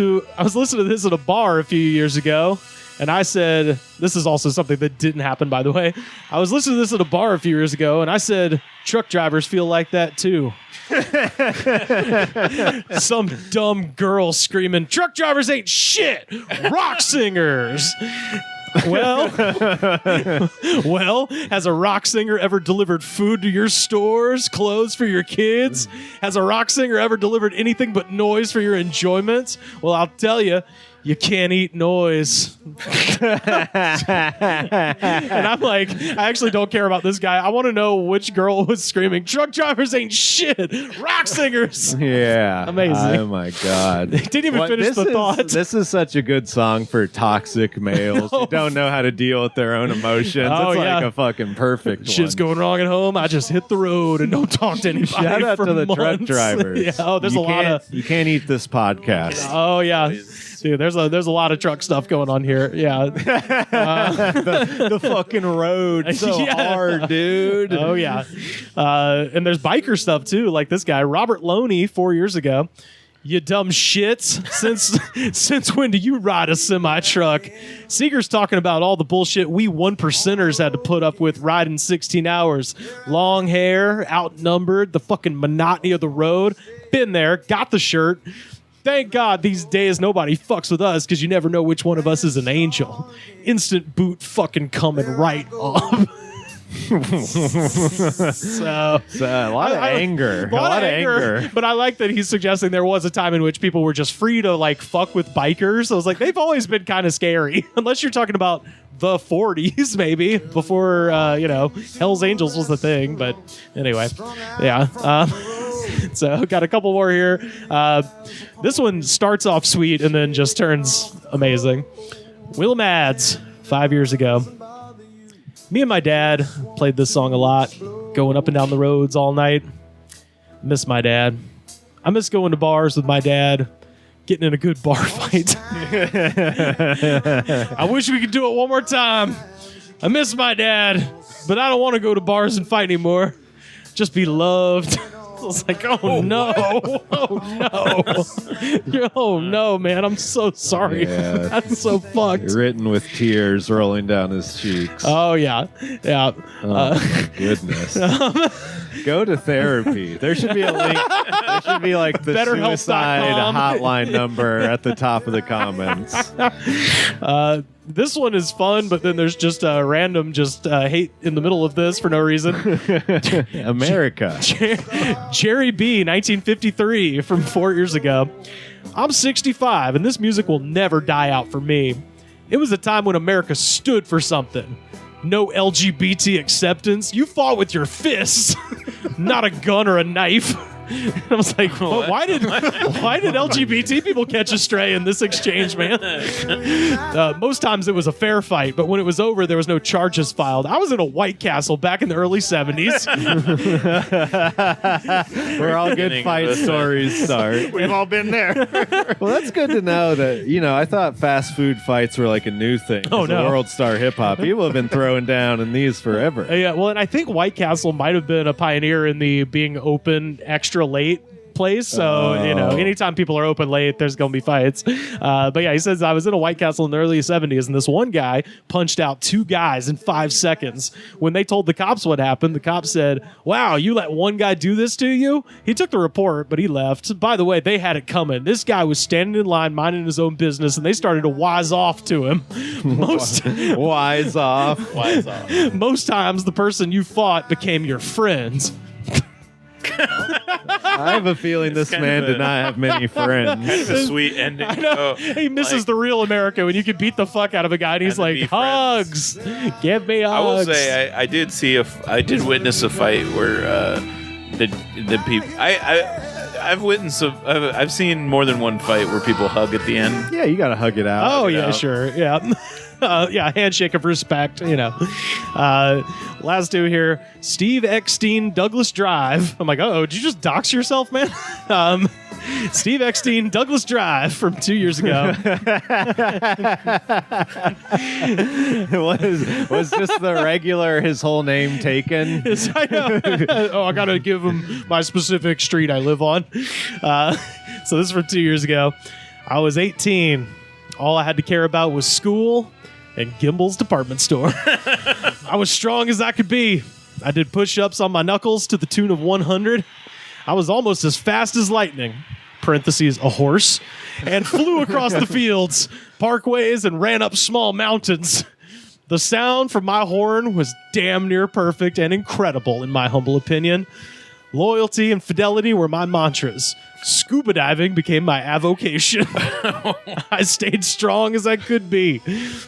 at a bar a few years ago, and I said, this is also something that didn't happen, by the way. I was listening to this at a bar a few years ago, and I said, truck drivers feel like that too. Some dumb girl screaming, truck drivers ain't shit, rock singers. Well, has a rock singer ever delivered food to your stores, clothes for your kids? Has a rock singer ever delivered anything but noise for your enjoyment? Well, I'll tell you, You can't eat noise. And I'm like, I actually don't care about this guy. I want to know which girl was screaming, truck drivers ain't shit. Rock singers. Yeah. Amazing. Oh, my God. They didn't even finish the thought. This is such a good song for toxic males who don't know how to deal with their own emotions. Oh, it's yeah. like a fucking perfect Shit's one. going wrong at home. I just hit the road and don't talk to anybody. Shout out for to the truck months. drivers. Yeah. Oh, there's You a lot can't- of. You can't eat this podcast. Oh yeah, dude. There's a lot of truck stuff going on here. Yeah. The fucking road so Yeah. hard, dude. Oh yeah. And there's biker stuff too. Like this guy, Robert Loney, 4 years ago. You dumb shits. Since when do you ride a semi truck? Seeger's talking about all the bullshit we 1%ers had to put up with riding 16 hours. Long hair, outnumbered, the fucking monotony of the road. Been there, got the shirt. Thank God these days nobody fucks with us because you never know which one of us is an angel. Instant boot fucking coming right up. So a lot of anger. A lot of anger. But I like that he's suggesting there was a time in which people were just free to like fuck with bikers. I was like, they've always been kind of scary, unless you're talking about the 40s, maybe before Hell's Angels was the thing. But anyway, yeah. So got a couple more here. This one starts off sweet and then just turns amazing. Will Mads, 5 years ago. Me and my dad played this song a lot, going up and down the roads all night. Miss my dad. I miss going to bars with my dad, getting in a good bar fight. I wish we could do it one more time. I miss my dad, but I don't want to go to bars and fight anymore. Just be loved. I was like, oh no, oh no, man, I'm so sorry. Yeah. That's so fucked. Written with tears rolling down his cheeks. Oh yeah. Oh my goodness. Go to therapy. There should be a link. There should be like the suicide hotline number at the top of the comments. This one is fun, but then there's just random hate in the middle of this for no reason. America. Jerry B, 1953, from 4 years ago. I'm 65, and this music will never die out for me. It was a time when America stood for something. No LGBT acceptance. You fought with your fists, not a gun or a knife. And I was like, why did LGBT people catch a stray in this exchange, man? Most times it was a fair fight, but when it was over, there was no charges filed. I was in a White Castle back in the early 70s. Where all good fight stories start. We've all been there. Well, that's good to know that, I thought fast food fights were like a new thing. Oh, no. World star hip hop. People have been throwing down in these forever. Yeah, well, and I think White Castle might have been a pioneer in the being open extra late place. So, anytime people are open late, there's going to be fights. But yeah, he says, I was in a White Castle in the early 70s, and this one guy punched out two guys in 5 seconds. When they told the cops what happened, the cops said, wow, you let one guy do this to you? He took the report, but he left. By the way, they had it coming. This guy was standing in line, minding his own business, and they started to wise off to him. Wise off. Most times, the person you fought became your friends. I have a feeling this man did not have many friends. Kind of a sweet ending. I know. He misses the real America when you can beat the fuck out of a guy and he's like, hugs. Give me hugs. I will say I did witness a fight where the people I've seen more than one fight where people hug at the end. Yeah, you got to hug it out. Oh, yeah, sure. Yeah. Handshake of respect, Last two here. Steve Eckstein, Douglas Drive. I'm like, did you just dox yourself, man? Steve Eckstein, Douglas Drive from 2 years ago. was just the regular, his whole name taken? I know. I got to give him my specific street I live on. So this is from 2 years ago. I was 18. All I had to care about was school and Gimbel's department store. I was strong as I could be. I did push-ups on my knuckles to the tune of 100. I was almost as fast as lightning, parentheses, a horse, and flew across the fields, parkways, and ran up small mountains. The sound from my horn was damn near perfect and incredible, in my humble opinion. Loyalty and fidelity were my mantras. Scuba diving became my avocation. I stayed strong as I could be.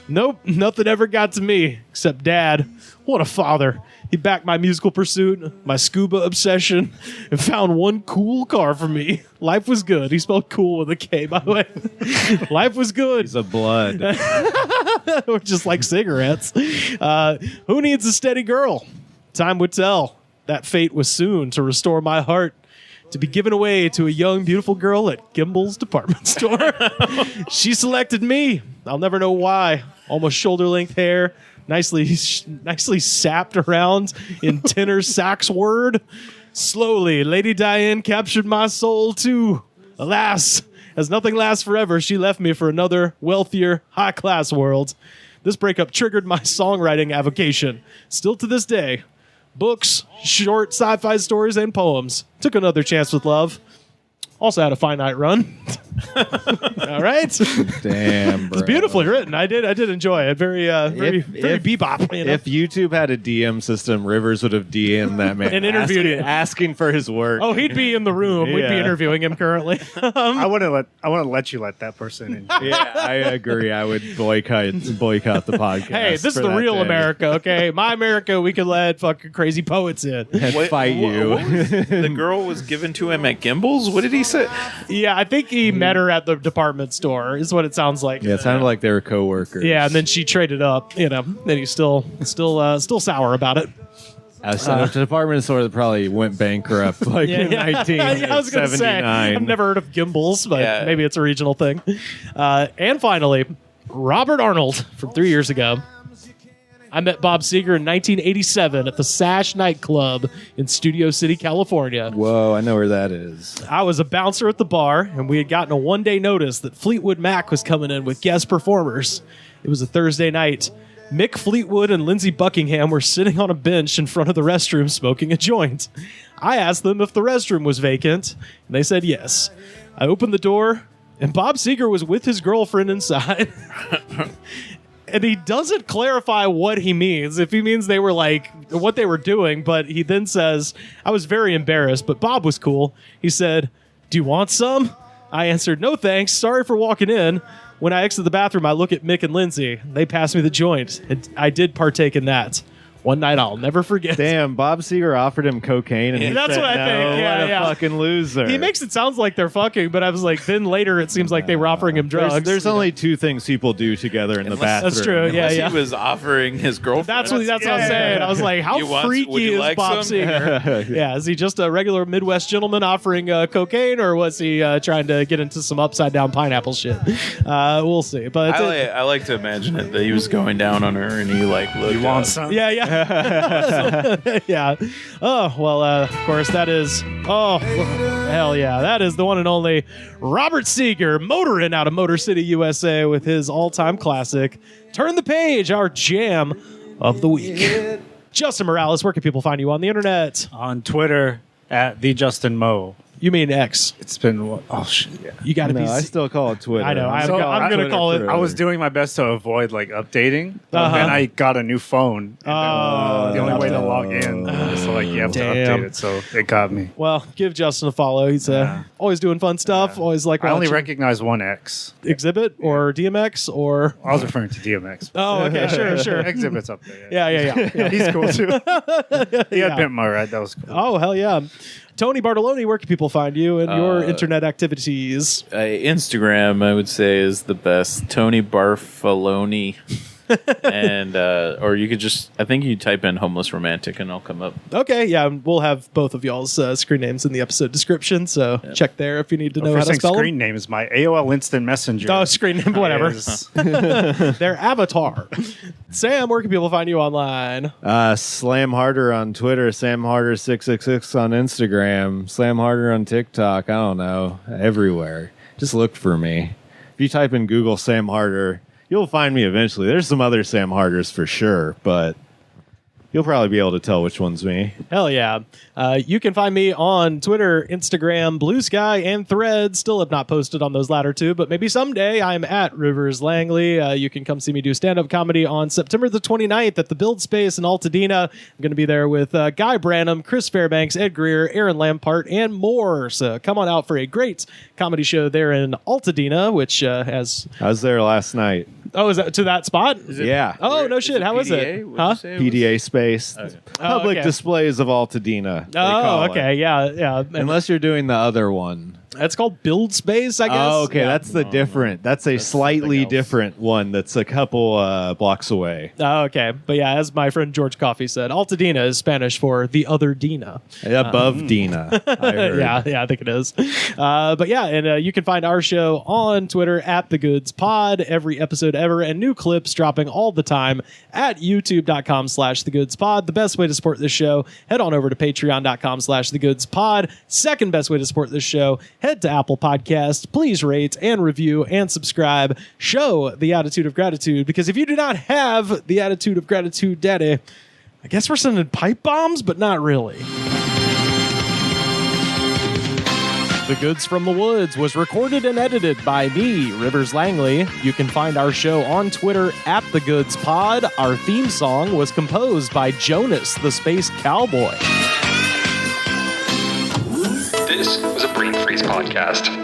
Nope, nothing ever got to me except Dad. What a father. He backed my musical pursuit, my scuba obsession, and found one cool car for me. Life was good. He spelled cool with a K, by the way. Life was good. He's a blood. Or just like cigarettes. Who needs a steady girl? Time would tell. That fate was soon to restore my heart, to be given away to a young, beautiful girl at Gimbel's department store. She selected me. I'll never know why. Almost shoulder-length hair, nicely sapped around in tenor sax word. Slowly, Lady Diane captured my soul too. Alas, as nothing lasts forever, she left me for another, wealthier, high-class world. This breakup triggered my songwriting avocation. Still to this day, books, short sci-fi stories, and poems. Took another chance with love. Also had a finite run. All right. Damn, bro. It's beautifully written. I did enjoy it. Very bebop. You know? If YouTube had a DM system, Rivers would have DM'd that man And interviewed him. asking for his work. Oh, he'd be in the room. We'd be Yeah. interviewing him currently. I want to let you let that person in. Yeah, I agree. I would boycott the podcast. Hey, this is for the that real day. America, okay? My America, we could let fucking crazy poets in. And fight you. what was- the girl was given to him at Gimbel's? What did he say? Yeah, I think he met her at the department store, is what it sounds like. Yeah, it sounded like they were coworkers. Yeah, and then she traded up, you know, and he's still sour about it. The department store that probably went bankrupt in 1979. I was going to say, I've never heard of Gimbals, but Yeah. maybe it's a regional thing. And finally, Robert Arnold from 3 years ago. I met Bob Seger in 1987 at the Sash nightclub in Studio City, California. Whoa, I know where that is. I was a bouncer at the bar, and we had gotten a one-day notice that Fleetwood Mac was coming in with guest performers. It was a Thursday night. Mick Fleetwood and Lindsey Buckingham were sitting on a bench in front of the restroom smoking a joint. I asked them if the restroom was vacant, and they said yes. I opened the door, and Bob Seger was with his girlfriend inside. And he doesn't clarify what he means, if he means they were what they were doing, but he then says, I was very embarrassed, but Bob was cool. He said, do you want some? I answered, no thanks, sorry for walking in. When I exit the bathroom, I look at Mick and Lindsay. They passed me the joint, and I did partake in that. One night I'll never forget. Damn, Bob Seger offered him cocaine, and he That's said what I no. think. Yeah, What a yeah. fucking loser. He makes it sound like they're fucking, but I was like, then later it seems like they were offering him drugs. There's only two things people do together in the bathroom. That's true, yeah. Unless he was offering his girlfriend. That's what I'm saying. I was like, how You want- freaky would you is like Bob some? Seger? Yeah, is he just a regular Midwest gentleman offering cocaine, or was he trying to get into some upside down pineapple shit? We'll see. But I like to imagine it that he was going down on her and he looked You want up. some? yeah. Yeah. Oh, well, of course, that is, hell yeah. That is the one and only Robert Seger motoring out of Motor City, USA with his all-time classic, Turn the Page, our jam of the week. Justin Morales, where can people find you on the internet? On Twitter at the Justin Mo. You mean X. It's been what? Oh shit! Yeah. You got to No, be... I still call it Twitter. I know. I'm So, going to call it... I was doing my best to avoid updating, but Uh-huh. then I got a new phone. And Oh, the only way to no. log in is to you have to Damn. update it. So it got me. Well, give Justin a follow. He's always doing fun stuff. Always I only watching recognize one X. Exhibit or DMX or... I was referring to DMX. Oh, okay. Sure. Exhibit's up there. Yeah. He's cool too. He Yeah. had Pimp My Ride. That was cool. Oh, hell yeah. Tony Bartalone, where can people find you and your internet activities? Instagram, I would say, is the best. Tony Bartalone. And or you could just, I think you type in homeless romantic and I'll come up. Okay, yeah, we'll have both of y'all's screen names in the episode description, so check there if you need to know how First to thing, spell screen them. name is my AOL Instant Messenger. Oh, screen name, whatever. Is- Their avatar. Sam, where can people find you online? Slam Harder on Twitter, Sam Harder 666 on Instagram, Slam Harder on TikTok. I don't know, everywhere. Just look for me. If you type in Google Sam Harder, you'll find me eventually. There's some other Sam Harders for sure, but You'll probably be able to tell which one's me. Hell yeah. You can find me on Twitter, Instagram, Blue Sky, and Threads. Still have not posted on those latter two, but maybe someday. I'm at Rivers Langley. You can come see me do stand-up comedy on September the 29th at the Build Space in Altadena. I'm going to be there with Guy Branum, Chris Fairbanks, Ed Greer, Aaron Lampart, and more. So come on out for a great comedy show there in Altadena, which has... I was there last night. Oh, is that to that spot? Yeah. Oh, no shit. How is it? Huh? PDA Space. Okay. Public okay. displays of Altadena. they call it. Okay. Yeah. Unless you're doing the other one. It's called Build Space, I guess. Oh, okay. Yeah. That's the different. That's a slightly something else. different one that's a couple blocks away. Oh, okay. But yeah, as my friend George Coffey said, Altadena is Spanish for the other Dina. Above Dina. I heard. Yeah, I think it is. But yeah, and you can find our show on Twitter at The Goods Pod, every episode ever, and new clips dropping all the time at youtube.com/The Goods Pod. The best way to support this show, head on over to patreon.com/The Goods Pod. Second best way to support this show, head to Apple Podcasts. Please rate and review and subscribe. Show the attitude of gratitude, because if you do not have the attitude of gratitude, Daddy, I guess we're sending pipe bombs, but not really. The Goods from the Woods was recorded and edited by me, Rivers Langley. You can find our show on Twitter at The Goods Pod. Our theme song was composed by Jonas, the Space Cowboy. This was a Brain Freeze podcast.